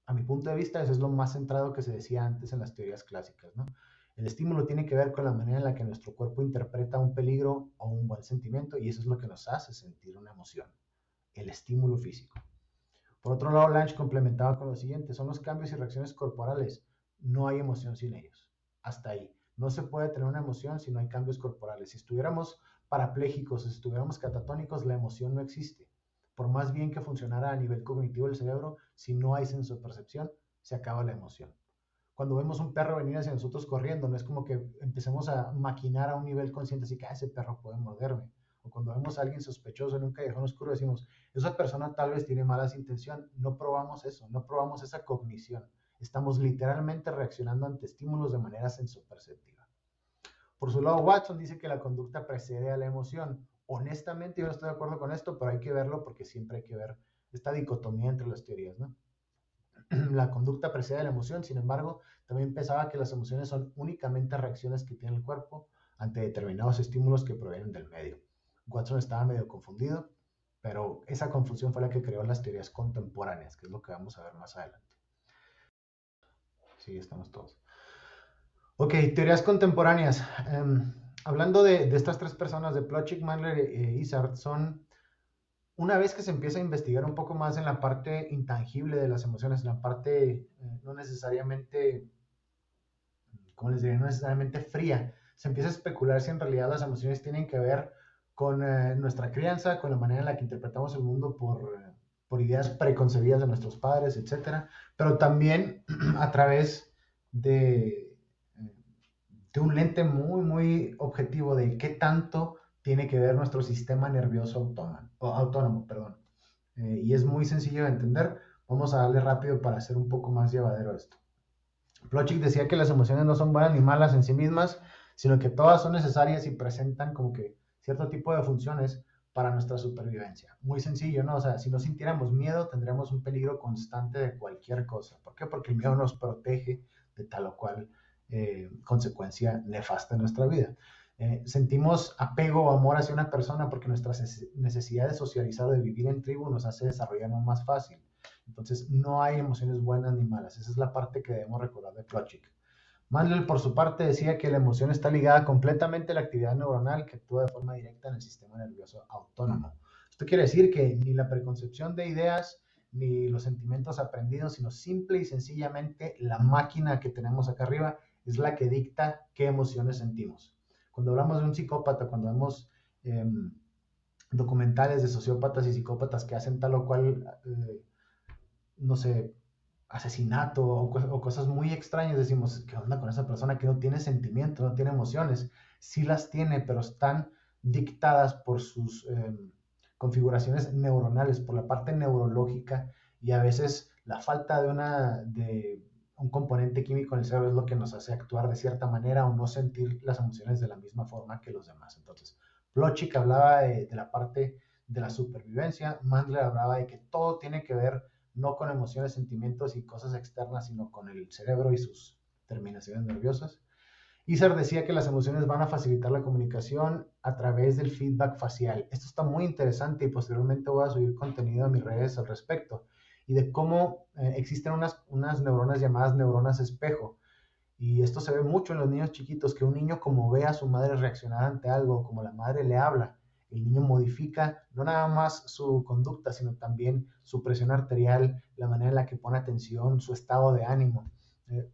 A mi punto de vista, eso es lo más centrado que se decía antes en las teorías clásicas, ¿no? El estímulo tiene que ver con la manera en la que nuestro cuerpo interpreta un peligro o un buen sentimiento, y eso es lo que nos hace sentir una emoción, el estímulo físico. Por otro lado, Lange complementaba con lo siguiente: son los cambios y reacciones corporales. No hay emoción sin ellos. Hasta ahí. No se puede tener una emoción si no hay cambios corporales. Si estuviéramos parapléjicos, si estuviéramos catatónicos, la emoción no existe. Por más bien que funcionara a nivel cognitivo el cerebro, si no hay sensopercepción, se acaba la emoción. Cuando vemos un perro venir hacia nosotros corriendo, no es como que empecemos a maquinar a un nivel consciente, así que ese perro puede morderme. O cuando vemos a alguien sospechoso en un callejón oscuro, decimos, esa persona tal vez tiene malas intenciones. No probamos eso, no probamos esa cognición. Estamos literalmente reaccionando ante estímulos de manera sensoperceptiva. Por su lado, Watson dice que la conducta precede a la emoción. Honestamente, yo no estoy de acuerdo con esto, pero hay que verlo porque siempre hay que ver esta dicotomía entre las teorías, ¿no? La conducta precede a la emoción, sin embargo, también pensaba que las emociones son únicamente reacciones que tiene el cuerpo ante determinados estímulos que provienen del medio. Watson estaba medio confundido, pero esa confusión fue la que creó las teorías contemporáneas, que es lo que vamos a ver más adelante. Sí, estamos todos. Ok, teorías contemporáneas. Hablando de estas tres personas, de Plotchik, Mandler e Izard, son, una vez que se empieza a investigar un poco más en la parte intangible de las emociones, en la parte no necesariamente, ¿cómo les diría? No necesariamente fría, se empieza a especular si en realidad las emociones tienen que ver con nuestra crianza, con la manera en la que interpretamos el mundo por ideas preconcebidas de nuestros padres, etc. Pero también a través de un lente muy, muy objetivo de qué tanto tiene que ver nuestro sistema nervioso autónomo. Y es muy sencillo de entender. Vamos a darle rápido para hacer un poco más llevadero esto. Plotchik decía que las emociones no son buenas ni malas en sí mismas, sino que todas son necesarias y presentan como que cierto tipo de funciones para nuestra supervivencia. Muy sencillo, ¿no? O sea, si no sintiéramos miedo, tendríamos un peligro constante de cualquier cosa. ¿Por qué? Porque el miedo nos protege de tal o cual consecuencia nefasta en nuestra vida. Sentimos apego o amor hacia una persona porque nuestra necesidad de socializar o de vivir en tribu nos hace desarrollarnos más fácil. Entonces, no hay emociones buenas ni malas. Esa es la parte que debemos recordar de Plotchik. Mandel, por su parte, decía que la emoción está ligada completamente a la actividad neuronal que actúa de forma directa en el sistema nervioso autónomo. Esto quiere decir que ni la preconcepción de ideas, ni los sentimientos aprendidos, sino simple y sencillamente la máquina que tenemos acá arriba es la que dicta qué emociones sentimos. Cuando hablamos de un psicópata, cuando vemos documentales de sociópatas y psicópatas que hacen tal o cual, no sé, asesinato o cosas muy extrañas, decimos, ¿qué onda con esa persona que no tiene sentimiento, no tiene emociones? Sí las tiene, pero están dictadas por sus configuraciones neuronales, por la parte neurológica, y a veces la falta de un componente químico en el cerebro es lo que nos hace actuar de cierta manera o no sentir las emociones de la misma forma que los demás. Entonces, Plotchik hablaba de la parte de la supervivencia, Mandler hablaba de que todo tiene que ver no con emociones, sentimientos y cosas externas, sino con el cerebro y sus terminaciones nerviosas. Izard decía que las emociones van a facilitar la comunicación a través del feedback facial. Esto está muy interesante y posteriormente voy a subir contenido a mis redes al respecto y de cómo existen unas neuronas llamadas neuronas espejo. Y esto se ve mucho en los niños chiquitos, que un niño como ve a su madre reaccionar ante algo, como la madre le habla, el niño modifica no nada más su conducta, sino también su presión arterial, la manera en la que pone atención, su estado de ánimo.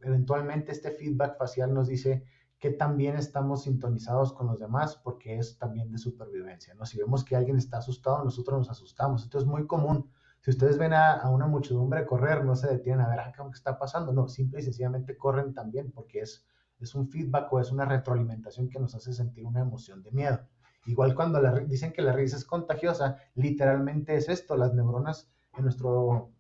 Eventualmente este feedback facial nos dice que también estamos sintonizados con los demás porque es también de supervivencia, ¿no? Si vemos que alguien está asustado, nosotros nos asustamos. Esto es muy común. Si ustedes ven a una muchedumbre correr, no se detienen a ver qué está pasando, no, simple y sencillamente corren también porque es un feedback o es una retroalimentación que nos hace sentir una emoción de miedo. Igual cuando dicen que la risa es contagiosa, literalmente es esto, las neuronas en nuestro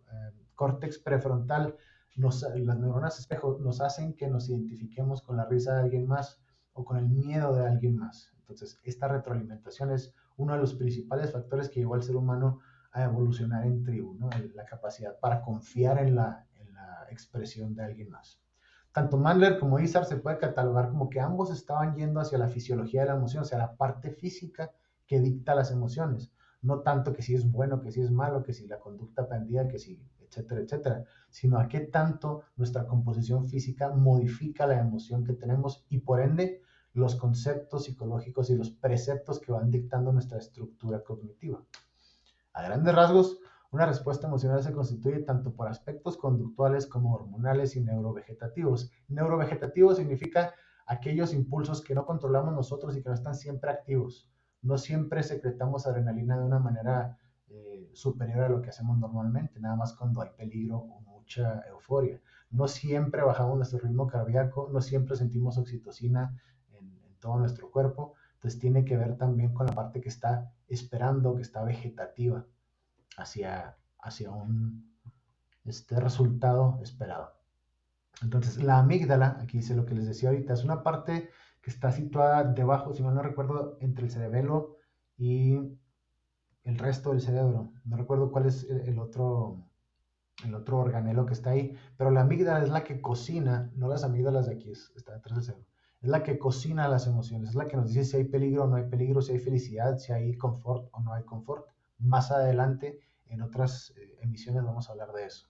córtex prefrontal, las neuronas espejo nos hacen que nos identifiquemos con la risa de alguien más o con el miedo de alguien más. Entonces, esta retroalimentación es uno de los principales factores que llevó al ser humano a evolucionar en tribu, ¿no? La capacidad para confiar en la expresión de alguien más. Tanto Mandler como Izard se puede catalogar como que ambos estaban yendo hacia la fisiología de la emoción, o sea, la parte física que dicta las emociones, no tanto que si es bueno, que si es malo, que si la conducta aprendida, que si, etcétera, etcétera, sino a qué tanto nuestra composición física modifica la emoción que tenemos y por ende los conceptos psicológicos y los preceptos que van dictando nuestra estructura cognitiva. A grandes rasgos, una respuesta emocional se constituye tanto por aspectos conductuales como hormonales y neurovegetativos. Neurovegetativos significa aquellos impulsos que no controlamos nosotros y que no están siempre activos. No siempre secretamos adrenalina de una manera superior a lo que hacemos normalmente, nada más cuando hay peligro o mucha euforia. No siempre bajamos nuestro ritmo cardíaco, no siempre sentimos oxitocina en todo nuestro cuerpo. Entonces tiene que ver también con la parte que está esperando, que está vegetativa hacia un resultado esperado. Entonces la amígdala, aquí dice lo que les decía ahorita, es una parte que está situada debajo, si mal no recuerdo, entre el cerebelo y el resto del cerebro. No recuerdo cuál es el otro organelo que está ahí, pero la amígdala es la que cocina, no las amígdalas de aquí, está detrás del cerebro, es la que cocina las emociones, es la que nos dice si hay peligro o no hay peligro, si hay felicidad, si hay confort o no hay confort. Más adelante, en otras emisiones, vamos a hablar de eso.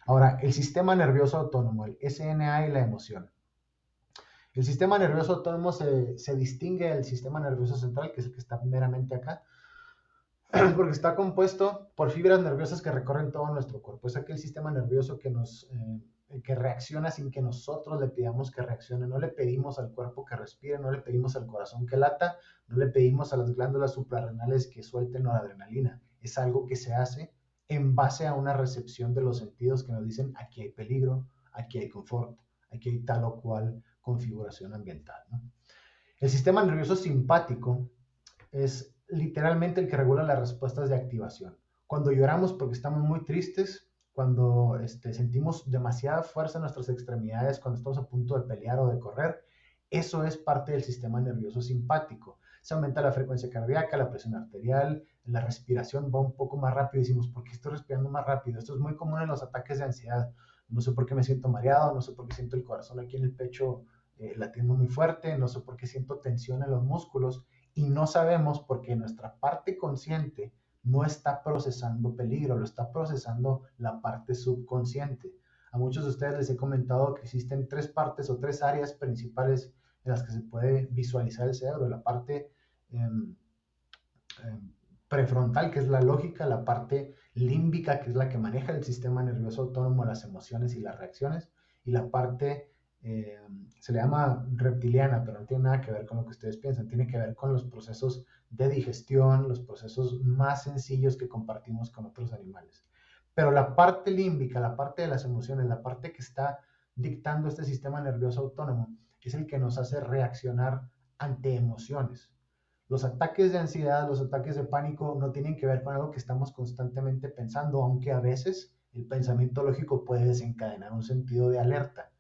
Ahora, el sistema nervioso autónomo, el SNA y la emoción. El sistema nervioso autónomo se distingue del sistema nervioso central, que es el que está meramente acá, porque está compuesto por fibras nerviosas que recorren todo nuestro cuerpo. Es aquel sistema nervioso que reacciona sin que nosotros le pidamos que reaccione. No le pedimos al cuerpo que respire, no le pedimos al corazón que lata, no le pedimos a las glándulas suprarrenales que suelten noradrenalina. Es algo que se hace en base a una recepción de los sentidos que nos dicen aquí hay peligro, aquí hay confort, aquí hay tal o cual configuración ambiental, ¿no? El sistema nervioso simpático es literalmente el que regula las respuestas de activación. Cuando lloramos porque estamos muy tristes, cuando sentimos demasiada fuerza en nuestras extremidades, cuando estamos a punto de pelear o de correr, eso es parte del sistema nervioso simpático. Se aumenta la frecuencia cardíaca, la presión arterial, la respiración va un poco más rápido. Decimos, ¿por qué estoy respirando más rápido? Esto es muy común en los ataques de ansiedad. No sé por qué me siento mareado, no sé por qué siento el corazón aquí en el pecho latiendo muy fuerte, no sé por qué siento tensión en los músculos. Y no sabemos porque nuestra parte consciente no está procesando peligro, lo está procesando la parte subconsciente. A muchos de ustedes les he comentado que existen 3 partes o 3 áreas principales en las que se puede visualizar el cerebro. La parte prefrontal, que es la lógica, la parte límbica, que es la que maneja el sistema nervioso autónomo, las emociones y las reacciones, y la parte se le llama reptiliana, pero no tiene nada que ver con lo que ustedes piensan, tiene que ver con los procesos de digestión, los procesos más sencillos que compartimos con otros animales. Pero la parte límbica, la parte de las emociones, la parte que está dictando este sistema nervioso autónomo, es el que nos hace reaccionar ante emociones. Los ataques de ansiedad, los ataques de pánico no tienen que ver con algo que estamos constantemente pensando, aunque a veces el pensamiento lógico puede desencadenar un sentido de alerta.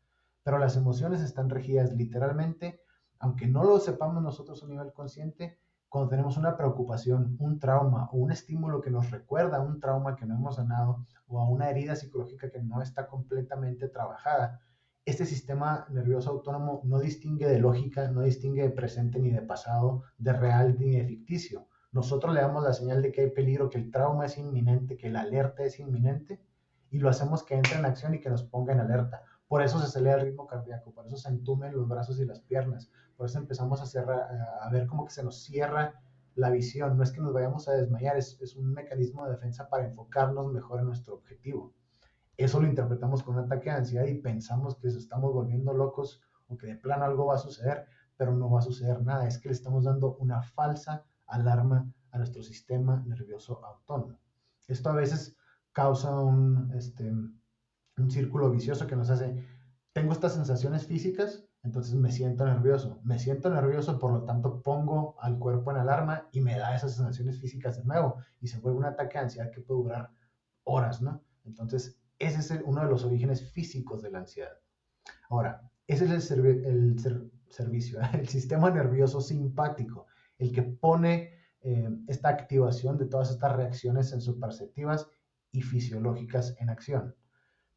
Pero las emociones están regidas literalmente, aunque no lo sepamos nosotros a nivel consciente, cuando tenemos una preocupación, un trauma o un estímulo que nos recuerda a un trauma que no hemos sanado o a una herida psicológica que no está completamente trabajada. Este sistema nervioso autónomo no distingue de lógica, no distingue de presente ni de pasado, de real ni de ficticio. Nosotros le damos la señal de que hay peligro, que el trauma es inminente, que la alerta es inminente y lo hacemos que entre en acción y que nos ponga en alerta. Por eso se acelera el ritmo cardíaco, por eso se entumen los brazos y las piernas, por eso empezamos a ver como que se nos cierra la visión. No es que nos vayamos a desmayar, es un mecanismo de defensa para enfocarnos mejor en nuestro objetivo. Eso lo interpretamos con un ataque de ansiedad y pensamos que estamos volviendo locos o que de plano algo va a suceder, pero no va a suceder nada. Es que le estamos dando una falsa alarma a nuestro sistema nervioso autónomo. Esto a veces causa un círculo vicioso que nos hace, tengo estas sensaciones físicas, entonces me siento nervioso, por lo tanto pongo al cuerpo en alarma y me da esas sensaciones físicas de nuevo y se vuelve un ataque de ansiedad que puede durar horas, ¿no? Entonces, ese es uno de los orígenes físicos de la ansiedad. Ahora, ese es el sistema nervioso simpático, el que pone esta activación de todas estas reacciones sensoperceptivas y fisiológicas en acción.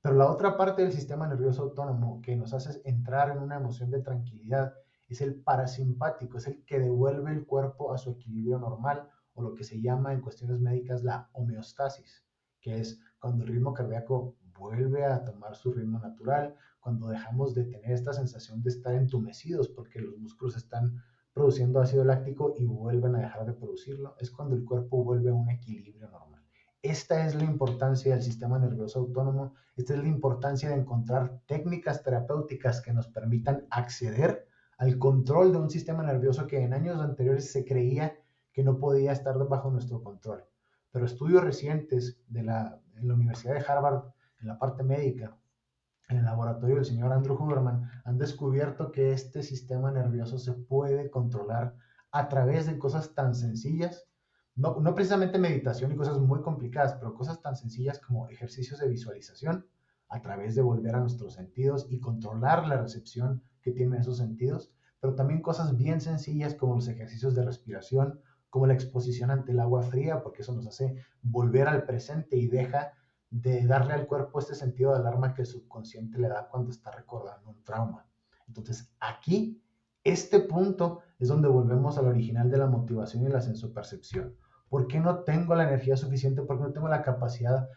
Pero la otra parte del sistema nervioso autónomo que nos hace entrar en una emoción de tranquilidad es el parasimpático, es el que devuelve el cuerpo a su equilibrio normal o lo que se llama en cuestiones médicas la homeostasis, que es cuando el ritmo cardíaco vuelve a tomar su ritmo natural, cuando dejamos de tener esta sensación de estar entumecidos porque los músculos están produciendo ácido láctico y vuelven a dejar de producirlo, es cuando el cuerpo vuelve a un equilibrio normal. Esta es la importancia del sistema nervioso autónomo, esta es la importancia de encontrar técnicas terapéuticas que nos permitan acceder al control de un sistema nervioso que en años anteriores se creía que no podía estar bajo nuestro control. Pero estudios recientes en la Universidad de Harvard, en la parte médica, en el laboratorio del señor Andrew Huberman, han descubierto que este sistema nervioso se puede controlar a través de cosas tan sencillas, no precisamente meditación y cosas muy complicadas, pero cosas tan sencillas como ejercicios de visualización a través de volver a nuestros sentidos y controlar la recepción que tienen esos sentidos, pero también cosas bien sencillas como los ejercicios de respiración, como la exposición ante el agua fría, porque eso nos hace volver al presente y deja de darle al cuerpo este sentido de alarma que el subconsciente le da cuando está recordando un trauma. Entonces, aquí, este punto es donde volvemos al original de la motivación y la sensopercepción. ¿Por qué no tengo la energía suficiente? ¿Por qué no tengo la capacidad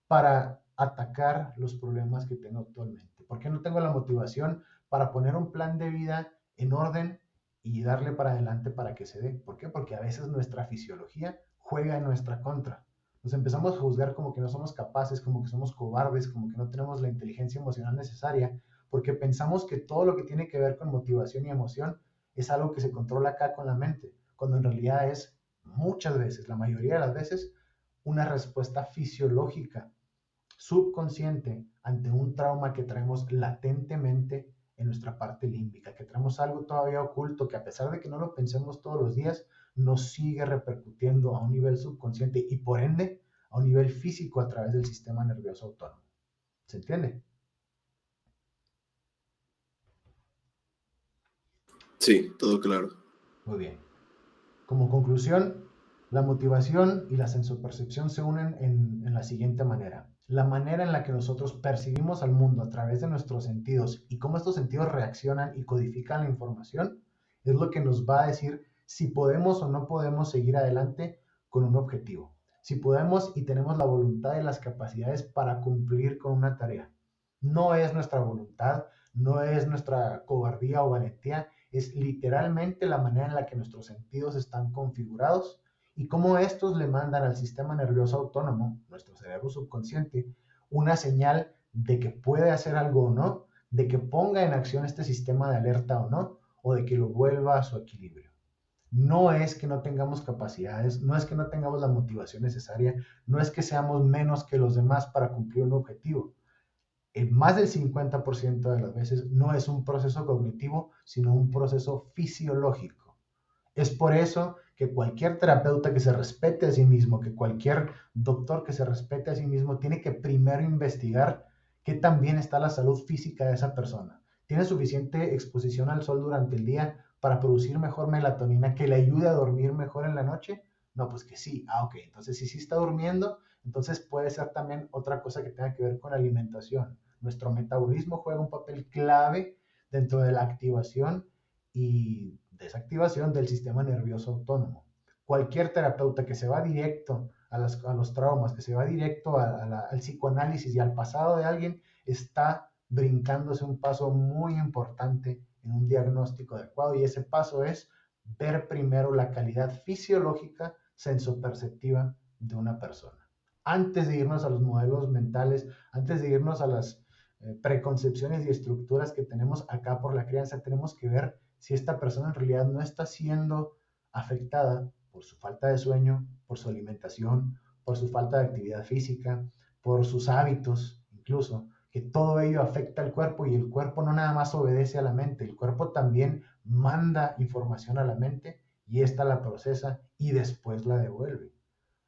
para atacar los problemas que tengo actualmente? ¿Por qué no tengo la motivación para poner un plan de vida en orden y darle para adelante para que se dé? ¿Por qué? Porque a veces nuestra fisiología juega en nuestra contra. Nos empezamos a juzgar como que no somos capaces, como que somos cobardes, como que no tenemos la inteligencia emocional necesaria, porque pensamos que todo lo que tiene que ver con motivación y emoción es algo que se controla acá con la mente, cuando en realidad es muchas veces, la mayoría de las veces, una respuesta fisiológica, subconsciente, ante un trauma que traemos latentemente en nuestra parte límbica, que traemos algo todavía oculto que a pesar de que no lo pensemos todos los días, nos sigue repercutiendo a un nivel subconsciente y por ende a un nivel físico a través del sistema nervioso autónomo. ¿Se entiende? Sí, todo claro. Muy bien. Como conclusión, la motivación y la sensopercepción se unen en la siguiente manera. La manera en la que nosotros percibimos al mundo a través de nuestros sentidos y cómo estos sentidos reaccionan y codifican la información es lo que nos va a decir si podemos o no podemos seguir adelante con un objetivo. Si podemos y tenemos la voluntad y las capacidades para cumplir con una tarea. No es nuestra voluntad, no es nuestra cobardía o valentía, es literalmente la manera en la que nuestros sentidos están configurados y cómo estos le mandan al sistema nervioso autónomo, nuestro cerebro subconsciente, una señal de que puede hacer algo o no, de que ponga en acción este sistema de alerta o no, o de que lo vuelva a su equilibrio. No es que no tengamos capacidades, no es que no tengamos la motivación necesaria, no es que seamos menos que los demás para cumplir un objetivo. En más del 50% de las veces no es un proceso cognitivo, sino un proceso fisiológico. Es por eso que cualquier terapeuta que se respete a sí mismo, que cualquier doctor que se respete a sí mismo, tiene que primero investigar qué tan bien está la salud física de esa persona. ¿Tiene suficiente exposición al sol durante el día para producir mejor melatonina que le ayude a dormir mejor en la noche? No, pues que sí. Ok, entonces si sí está durmiendo, entonces puede ser también otra cosa que tenga que ver con la alimentación. Nuestro metabolismo juega un papel clave dentro de la activación y desactivación del sistema nervioso autónomo. Cualquier terapeuta que se va directo a los traumas, que se va directo al psicoanálisis y al pasado de alguien, está brincándose un paso muy importante en un diagnóstico adecuado, y ese paso es ver primero la calidad fisiológica sensoperceptiva de una persona. Antes de irnos a los modelos mentales, antes de irnos a las preconcepciones y estructuras que tenemos acá por la crianza, tenemos que ver si esta persona en realidad no está siendo afectada por su falta de sueño, por su alimentación, por su falta de actividad física, por sus hábitos, incluso, que todo ello afecta al cuerpo y el cuerpo no nada más obedece a la mente, el cuerpo también manda información a la mente y ésta la procesa y después la devuelve.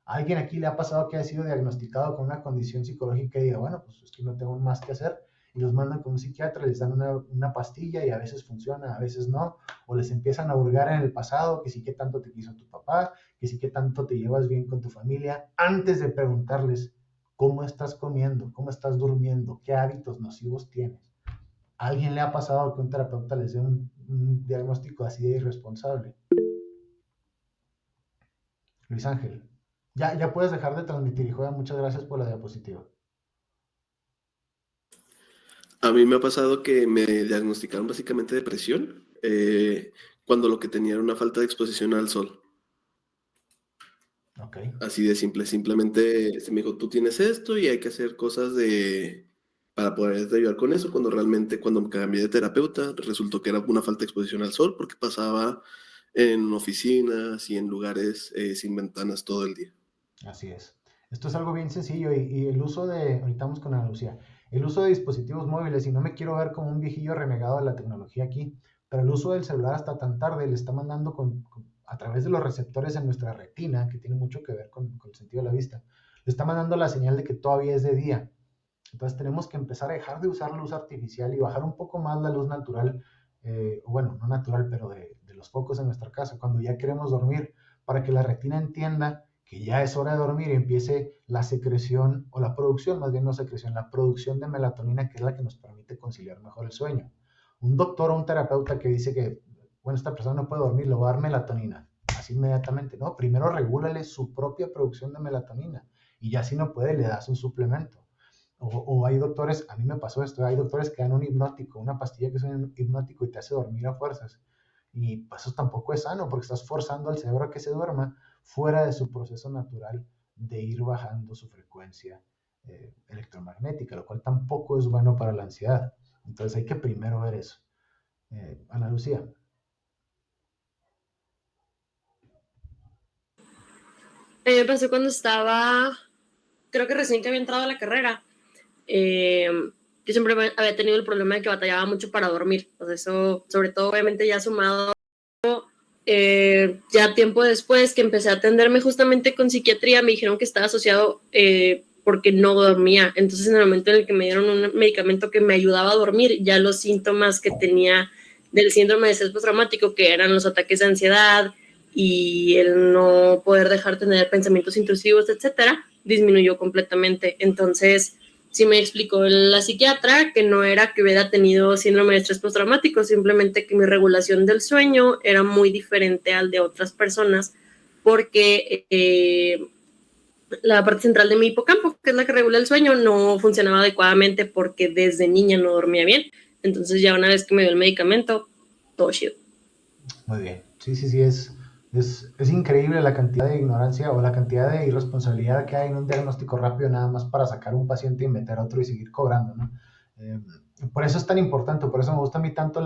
¿A alguien aquí le ha pasado que ha sido diagnosticado con una condición psicológica y diga, bueno, pues es que no tengo más que hacer? Y los mandan con un psiquiatra, les dan una pastilla y a veces funciona, a veces no, o les empiezan a hurgar en el pasado, que sí que tanto te quiso tu papá, que sí que tanto te llevas bien con tu familia, antes de preguntarles cómo estás comiendo, cómo estás durmiendo, qué hábitos nocivos tienes. ¿A alguien le ha pasado que un terapeuta les dé un diagnóstico así de irresponsable? Luis Ángel, ya puedes dejar de transmitir, hijo. Muchas gracias por la diapositiva. A mí me ha pasado que me diagnosticaron básicamente depresión cuando lo que tenía era una falta de exposición al sol. Okay. Así de simple, simplemente se me dijo, tú tienes esto y hay que hacer cosas para poder ayudar con eso, cuando realmente cuando me cambié de terapeuta resultó que era una falta de exposición al sol porque pasaba en oficinas y en lugares sin ventanas todo el día. Así es. Esto es algo bien sencillo y el uso de, ahorita vamos con Ana Lucía, el uso de dispositivos móviles, y no me quiero ver como un viejillo renegado de la tecnología aquí, pero el uso del celular hasta tan tarde le está mandando a través de los receptores en nuestra retina, que tiene mucho que ver con el sentido de la vista, le está mandando la señal de que todavía es de día. Entonces tenemos que empezar a dejar de usar luz artificial y bajar un poco más la luz natural bueno, no natural, pero de los focos en nuestra casa, cuando ya queremos dormir, para que la retina entienda que ya es hora de dormir y empiece la secreción, o la producción, más bien no secreción, la producción de melatonina, que es la que nos permite conciliar mejor el sueño. Un doctor o un terapeuta que dice que, bueno, esta persona no puede dormir, le va a dar melatonina, así inmediatamente, ¿no? Primero regúlale su propia producción de melatonina, y ya si no puede, le das un suplemento. O hay doctores, a mí me pasó esto, hay doctores que dan un hipnótico, una pastilla que es un hipnótico y te hace dormir a fuerzas. Y pues, eso tampoco es sano porque estás forzando al cerebro a que se duerma fuera de su proceso natural de ir bajando su frecuencia electromagnética, lo cual tampoco es bueno para la ansiedad. Entonces hay que primero ver eso. Ana Lucía. Me pasó cuando estaba, creo que recién que había entrado a la carrera. Yo siempre había tenido el problema de que batallaba mucho para dormir. Pues eso, sobre todo, obviamente, ya sumado ya tiempo después que empecé a atenderme justamente con psiquiatría, me dijeron que estaba asociado porque no dormía. Entonces, en el momento en el que me dieron un medicamento que me ayudaba a dormir, ya los síntomas que tenía del síndrome de estrés postraumático, que eran los ataques de ansiedad y el no poder dejar tener pensamientos intrusivos, etcétera, disminuyó completamente. Entonces, sí me explicó la psiquiatra que no era que hubiera tenido síndrome de estrés postraumático, simplemente que mi regulación del sueño era muy diferente al de otras personas, porque la parte central de mi hipocampo, que es la que regula el sueño, no funcionaba adecuadamente porque desde niña no dormía bien. Entonces ya una vez que me dio el medicamento, todo chido. Muy bien. Sí, es increíble la cantidad de ignorancia o la cantidad de irresponsabilidad que hay en un diagnóstico rápido nada más para sacar un paciente y meter a otro y seguir cobrando, ¿no? Por eso es tan importante, por eso me gusta a mí tanto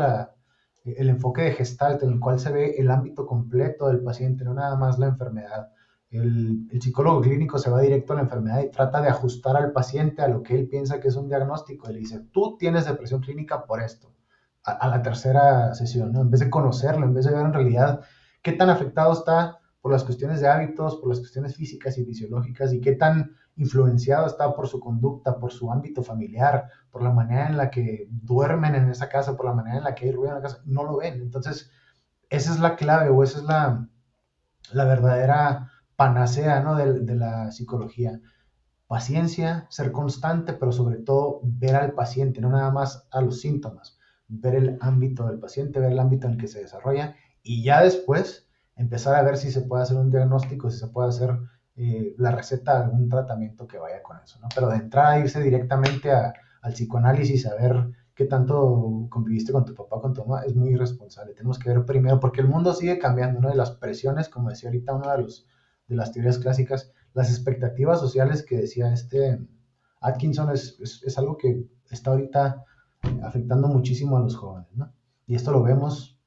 el enfoque de Gestalt, en el cual se ve el ámbito completo del paciente, no nada más la enfermedad. El psicólogo clínico se va directo a la enfermedad y trata de ajustar al paciente a lo que él piensa que es un diagnóstico. Él dice, tú tienes depresión clínica por esto, a la tercera sesión, ¿no? En vez de conocerlo, en vez de ver en realidad qué tan afectado está por las cuestiones de hábitos, por las cuestiones físicas y fisiológicas, y qué tan influenciado está por su conducta, por su ámbito familiar, por la manera en la que duermen en esa casa, por la manera en la que hay ruido en la casa, no lo ven. Entonces, esa es la clave, o esa es la verdadera panacea, ¿no? de la psicología. Paciencia, ser constante, pero sobre todo ver al paciente, no nada más a los síntomas, ver el ámbito del paciente, ver el ámbito en el que se desarrolla, y ya después empezar a ver si se puede hacer un diagnóstico, si se puede hacer la receta de algún tratamiento que vaya con eso, ¿no? Pero de entrada irse directamente al psicoanálisis, a ver qué tanto conviviste con tu papá, con tu mamá, es muy irresponsable. Tenemos que ver primero, porque el mundo sigue cambiando, ¿no? De las presiones, como decía ahorita una de las teorías clásicas, las expectativas sociales que decía Atkinson es algo que está ahorita afectando muchísimo a los jóvenes, ¿no? Y esto lo vemos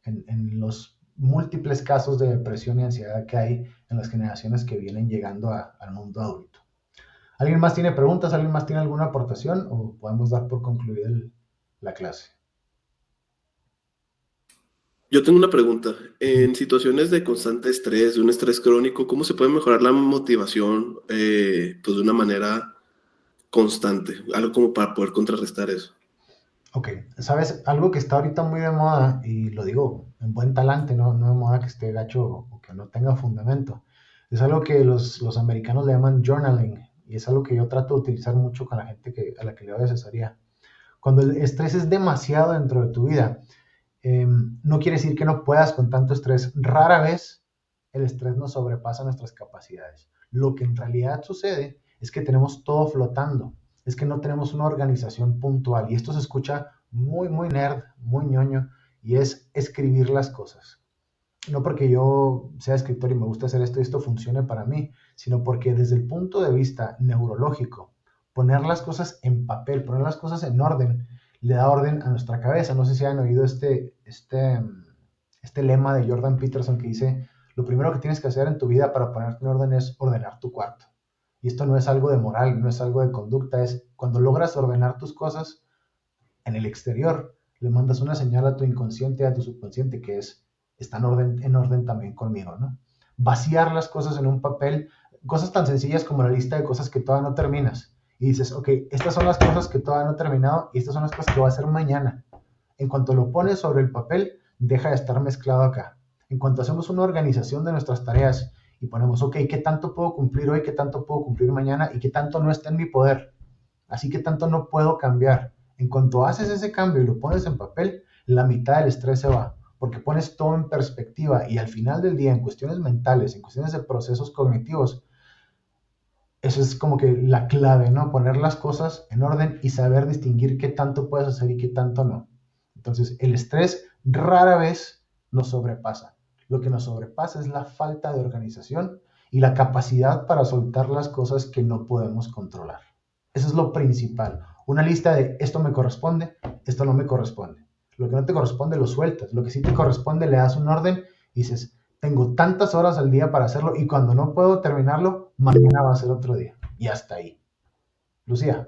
en los múltiples casos de depresión y ansiedad que hay en las generaciones que vienen llegando al mundo adulto. ¿Alguien más tiene preguntas? ¿Alguien más tiene alguna aportación? ¿O podemos dar por concluida la clase? Yo tengo una pregunta. En situaciones de constante estrés, de un estrés crónico, ¿cómo se puede mejorar la motivación pues de una manera constante? Algo como para poder contrarrestar eso. Ok, ¿sabes? Algo que está ahorita muy de moda, y lo digo en buen talante, no de moda que esté gacho o que no tenga fundamento, es algo que los americanos le llaman journaling, y es algo que yo trato de utilizar mucho con la gente a la que le doy asesoría. Cuando el estrés es demasiado dentro de tu vida, no quiere decir que no puedas con tanto estrés. Rara vez el estrés nos sobrepasa nuestras capacidades. Lo que en realidad sucede es que tenemos todo flotando. Es que no tenemos una organización puntual. Y esto se escucha muy, muy nerd, muy ñoño, y es escribir las cosas. No porque yo sea escritor y me gusta hacer esto y esto funcione para mí, sino porque desde el punto de vista neurológico, poner las cosas en papel, poner las cosas en orden, le da orden a nuestra cabeza. No sé si han oído este lema de Jordan Peterson que dice, lo primero que tienes que hacer en tu vida para ponerte en orden es ordenar tu cuarto. Y esto no es algo de moral, no es algo de conducta, es cuando logras ordenar tus cosas en el exterior, le mandas una señal a tu inconsciente, a tu subconsciente, que están en orden también conmigo, ¿no? Vaciar las cosas en un papel, cosas tan sencillas como la lista de cosas que todavía no terminas. Y dices, ok, estas son las cosas que todavía no he terminado y estas son las cosas que voy a hacer mañana. En cuanto lo pones sobre el papel, deja de estar mezclado acá. En cuanto hacemos una organización de nuestras tareas y ponemos, ok, ¿qué tanto puedo cumplir hoy? ¿Qué tanto puedo cumplir mañana? ¿Y qué tanto no está en mi poder? Así que tanto no puedo cambiar. En cuanto haces ese cambio y lo pones en papel, la mitad del estrés se va, porque pones todo en perspectiva y al final del día, en cuestiones mentales, en cuestiones de procesos cognitivos, eso es como que la clave, ¿no? Poner las cosas en orden y saber distinguir qué tanto puedes hacer y qué tanto no. Entonces, el estrés rara vez nos sobrepasa. Lo que nos sobrepasa es la falta de organización y la capacidad para soltar las cosas que no podemos controlar. Eso es lo principal. Una lista de esto me corresponde, esto no me corresponde. Lo que no te corresponde lo sueltas. Lo que sí te corresponde le das un orden y dices, tengo tantas horas al día para hacerlo y cuando no puedo terminarlo, mañana va a ser otro día. Y hasta ahí. Lucía.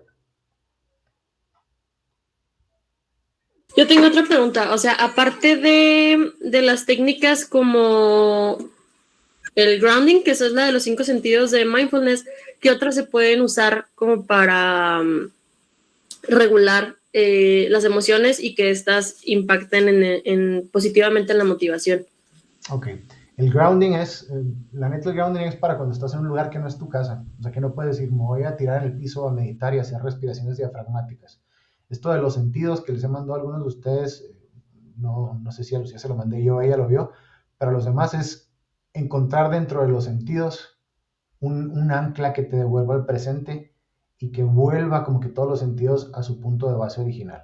Yo tengo otra pregunta, o sea, aparte de las técnicas como el grounding, que eso es la de los 5 sentidos de mindfulness, ¿qué otras se pueden usar como para regular las emociones y que estas impacten positivamente en la motivación? Ok. El grounding es, la neta, el grounding es para cuando estás en un lugar que no es tu casa. O sea, que no puedes decir, me voy a tirar en el piso a meditar y hacer respiraciones diafragmáticas. Esto de los sentidos que les he mandado a algunos de ustedes, no sé si a Lucía se lo mandé yo, ella lo vio, pero a los demás es encontrar dentro de los sentidos un ancla que te devuelva al presente y que vuelva como que todos los sentidos a su punto de base original.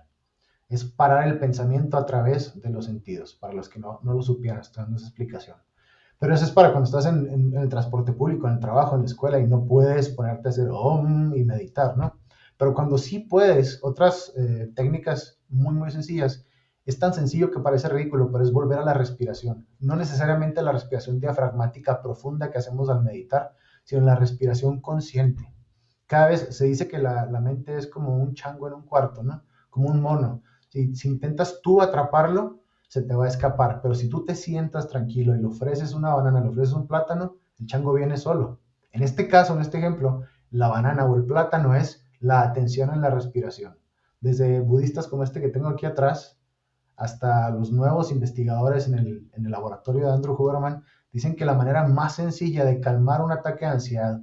Es parar el pensamiento a través de los sentidos, para los que no lo supieran, estoy dando esa explicación. Pero eso es para cuando estás en el transporte público, en el trabajo, en la escuela y no puedes ponerte a hacer om y meditar, ¿no? Pero cuando sí puedes, otras técnicas muy, muy sencillas, es tan sencillo que parece ridículo, pero es volver a la respiración. No necesariamente la respiración diafragmática profunda que hacemos al meditar, sino la respiración consciente. Cada vez se dice que la mente es como un chango en un cuarto, ¿no? Como un mono. Si intentas tú atraparlo, se te va a escapar, pero si tú te sientas tranquilo y le ofreces una banana, le ofreces un plátano, el chango viene solo. En este caso, en este ejemplo, la banana o el plátano es la atención en la respiración. Desde budistas como este que tengo aquí atrás, hasta los nuevos investigadores en el laboratorio de Andrew Huberman, dicen que la manera más sencilla de calmar un ataque de ansiedad,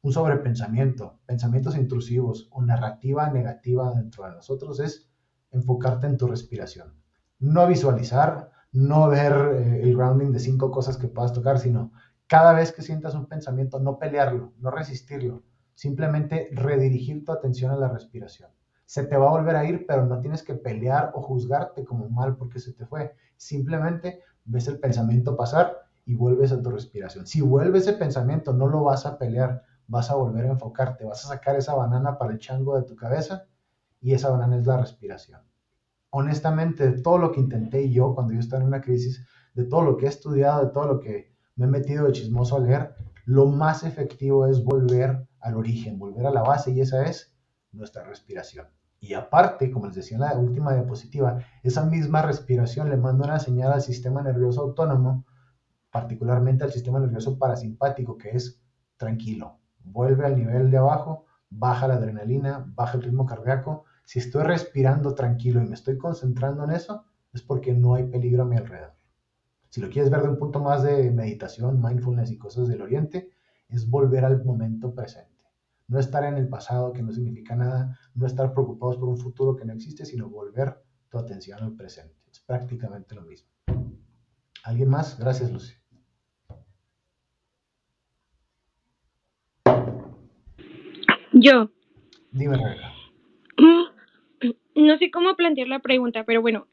un sobrepensamiento, pensamientos intrusivos o narrativa negativa dentro de nosotros es enfocarte en tu respiración. No visualizar, no ver el grounding de 5 cosas que puedas tocar, sino cada vez que sientas un pensamiento, no pelearlo, no resistirlo, simplemente redirigir tu atención a la respiración. Se te va a volver a ir, pero no tienes que pelear o juzgarte como mal porque se te fue. Simplemente ves el pensamiento pasar y vuelves a tu respiración. Si vuelve ese pensamiento, no lo vas a pelear, vas a volver a enfocarte, vas a sacar esa banana para el chango de tu cabeza y esa banana es la respiración. Honestamente, de todo lo que intenté yo cuando yo estaba en una crisis, de todo lo que he estudiado, de todo lo que me he metido de chismoso a leer, lo más efectivo es volver al origen, volver a la base y esa es nuestra respiración. Y aparte, como les decía en la última diapositiva, esa misma respiración le manda una señal al sistema nervioso autónomo, particularmente al sistema nervioso parasimpático, que es tranquilo, vuelve al nivel de abajo, baja la adrenalina, baja el ritmo cardíaco. Si estoy respirando tranquilo y me estoy concentrando en eso, es porque no hay peligro a mi alrededor. Si lo quieres ver de un punto más de meditación, mindfulness y cosas del oriente, es volver al momento presente. No estar en el pasado, que no significa nada, no estar preocupados por un futuro que no existe, sino volver tu atención al presente. Es prácticamente lo mismo. ¿Alguien más? Gracias, Lucy. Yo. Dime, Rebeca. No sé cómo plantear la pregunta, pero bueno,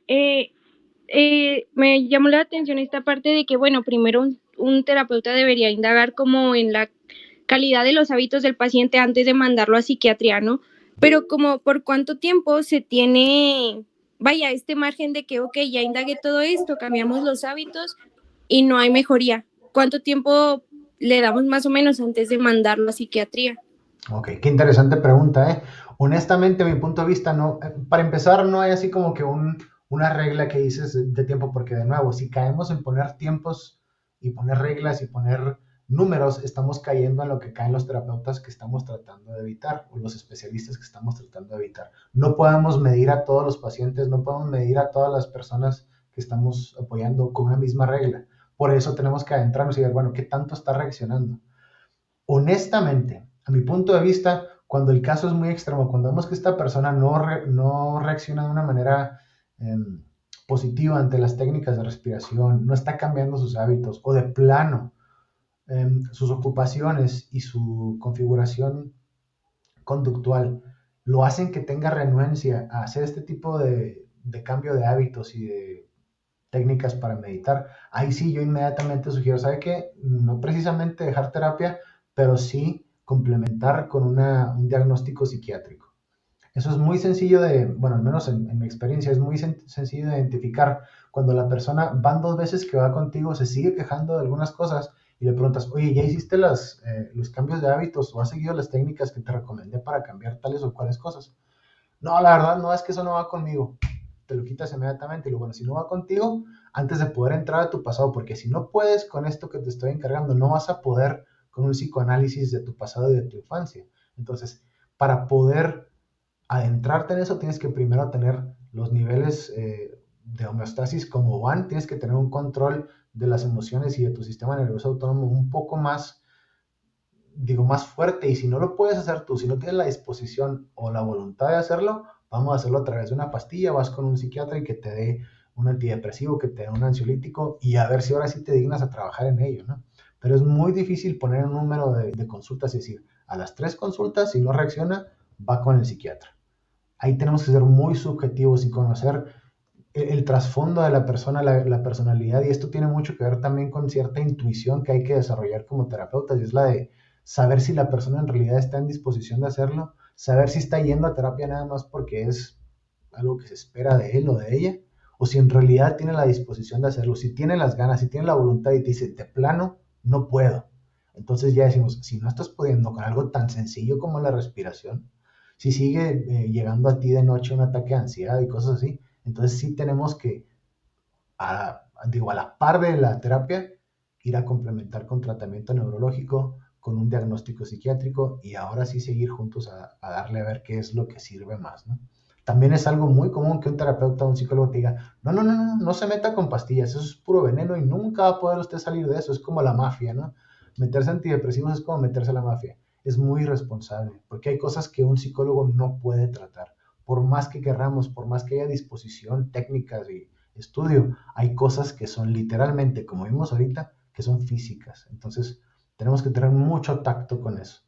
me llamó la atención esta parte de que, bueno, primero un terapeuta debería indagar como en la calidad de los hábitos del paciente antes de mandarlo a psiquiatría, ¿no? Pero como por cuánto tiempo se tiene, vaya, este margen de que, ok, ya indagué todo esto, cambiamos los hábitos y no hay mejoría. ¿Cuánto tiempo le damos más o menos antes de mandarlo a psiquiatría? Ok, qué interesante pregunta, ¿eh? Honestamente, a mi punto de vista, no, para empezar, no hay así como que una regla que dices de tiempo, porque de nuevo, si caemos en poner tiempos y poner reglas y poner números, estamos cayendo en lo que caen los terapeutas que estamos tratando de evitar, o los especialistas que estamos tratando de evitar. No podemos medir a todos los pacientes, no podemos medir a todas las personas que estamos apoyando con una misma regla. Por eso tenemos que adentrarnos y ver, bueno, ¿qué tanto está reaccionando? Honestamente, a mi punto de vista, cuando el caso es muy extremo, cuando vemos que esta persona no reacciona de una manera positiva ante las técnicas de respiración, no está cambiando sus hábitos, o de plano, sus ocupaciones y su configuración conductual lo hacen que tenga renuencia a hacer este tipo de cambio de hábitos y de técnicas para meditar, ahí sí yo inmediatamente sugiero, ¿sabe qué? No precisamente dejar terapia, pero sí complementar con un diagnóstico psiquiátrico. Eso es muy sencillo bueno, al menos en mi experiencia, es muy sencillo de identificar cuando la persona van 2 veces que va contigo, se sigue quejando de algunas cosas y le preguntas, oye, ¿ya hiciste los cambios de hábitos o has seguido las técnicas que te recomendé para cambiar tales o cuales cosas? No, la verdad, no, es que eso no va conmigo. Te lo quitas inmediatamente. Y lo bueno, si no va contigo, antes de poder entrar a tu pasado, porque si no puedes con esto que te estoy encargando, no vas a poder con un psicoanálisis de tu pasado y de tu infancia. Entonces, para poder adentrarte en eso, tienes que primero tener los niveles de homeostasis como van, tienes que tener un control de las emociones y de tu sistema nervioso autónomo un poco más, más fuerte, y si no lo puedes hacer tú, si no tienes la disposición o la voluntad de hacerlo, vamos a hacerlo a través de una pastilla, vas con un psiquiatra y que te dé un antidepresivo, que te dé un ansiolítico y a ver si ahora sí te dignas a trabajar en ello, ¿no? Pero es muy difícil poner un número de consultas y decir, a las 3 consultas, si no reacciona, va con el psiquiatra. Ahí tenemos que ser muy subjetivos y conocer el trasfondo de la persona, la personalidad, y esto tiene mucho que ver también con cierta intuición que hay que desarrollar como terapeutas, y es la de saber si la persona en realidad está en disposición de hacerlo, saber si está yendo a terapia nada más porque es algo que se espera de él o de ella, o si en realidad tiene la disposición de hacerlo, si tiene las ganas, si tiene la voluntad y te dice, de plano, no puedo. Entonces ya decimos, si no estás pudiendo con algo tan sencillo como la respiración, si sigue llegando a ti de noche un ataque de ansiedad y cosas así, entonces sí tenemos que, a la par de la terapia, ir a complementar con tratamiento neurológico, con un diagnóstico psiquiátrico, y ahora sí seguir juntos a darle a ver qué es lo que sirve más, ¿no? También es algo muy común que un terapeuta o un psicólogo te diga, no se meta con pastillas, eso es puro veneno y nunca va a poder usted salir de eso, es como la mafia, ¿no? Meterse antidepresivos es como meterse a la mafia. Es muy irresponsable, porque hay cosas que un psicólogo no puede tratar. Por más que querramos, por más que haya disposición, técnicas y estudio, hay cosas que son literalmente, como vimos ahorita, que son físicas. Entonces, tenemos que tener mucho tacto con eso.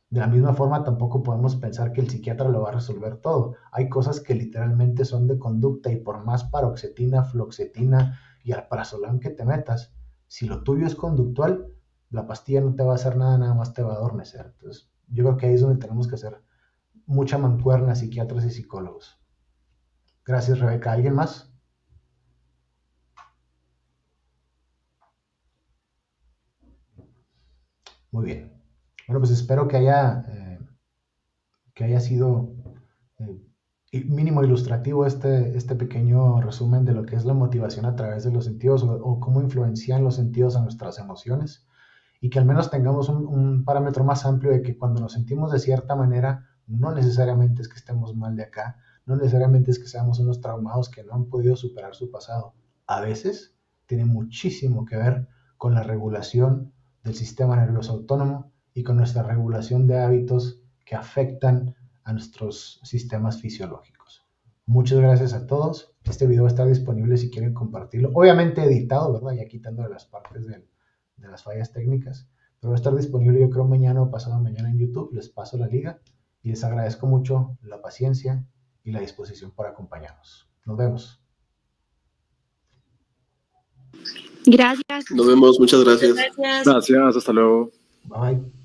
De la misma forma, tampoco podemos pensar que el psiquiatra lo va a resolver todo. Hay cosas que literalmente son de conducta, y por más paroxetina, fluoxetina y alprazolam que te metas, si lo tuyo es conductual, la pastilla no te va a hacer nada, nada más te va a adormecer. Entonces, yo creo que ahí es donde tenemos que hacer mucha mancuerna, psiquiatras y psicólogos. Gracias, Rebeca. ¿Alguien más? Muy bien. Bueno, pues espero que haya sido mínimo ilustrativo este pequeño resumen de lo que es la motivación a través de los sentidos, o cómo influencian los sentidos a nuestras emociones, y que al menos tengamos un parámetro más amplio de que cuando nos sentimos de cierta manera, no necesariamente es que estemos mal de acá, no necesariamente es que seamos unos traumados que no han podido superar su pasado. A veces tiene muchísimo que ver con la regulación del sistema nervioso autónomo y con nuestra regulación de hábitos que afectan a nuestros sistemas fisiológicos. Muchas gracias a todos. Este video va a estar disponible si quieren compartirlo. Obviamente editado, ¿verdad? Ya quitándole las partes de las fallas técnicas. Pero va a estar disponible, yo creo, mañana o pasado mañana en YouTube. Les paso la liga y les agradezco mucho la paciencia y la disposición por acompañarnos. Nos vemos. Gracias. Nos vemos, muchas gracias. Gracias. Gracias, hasta luego. Bye.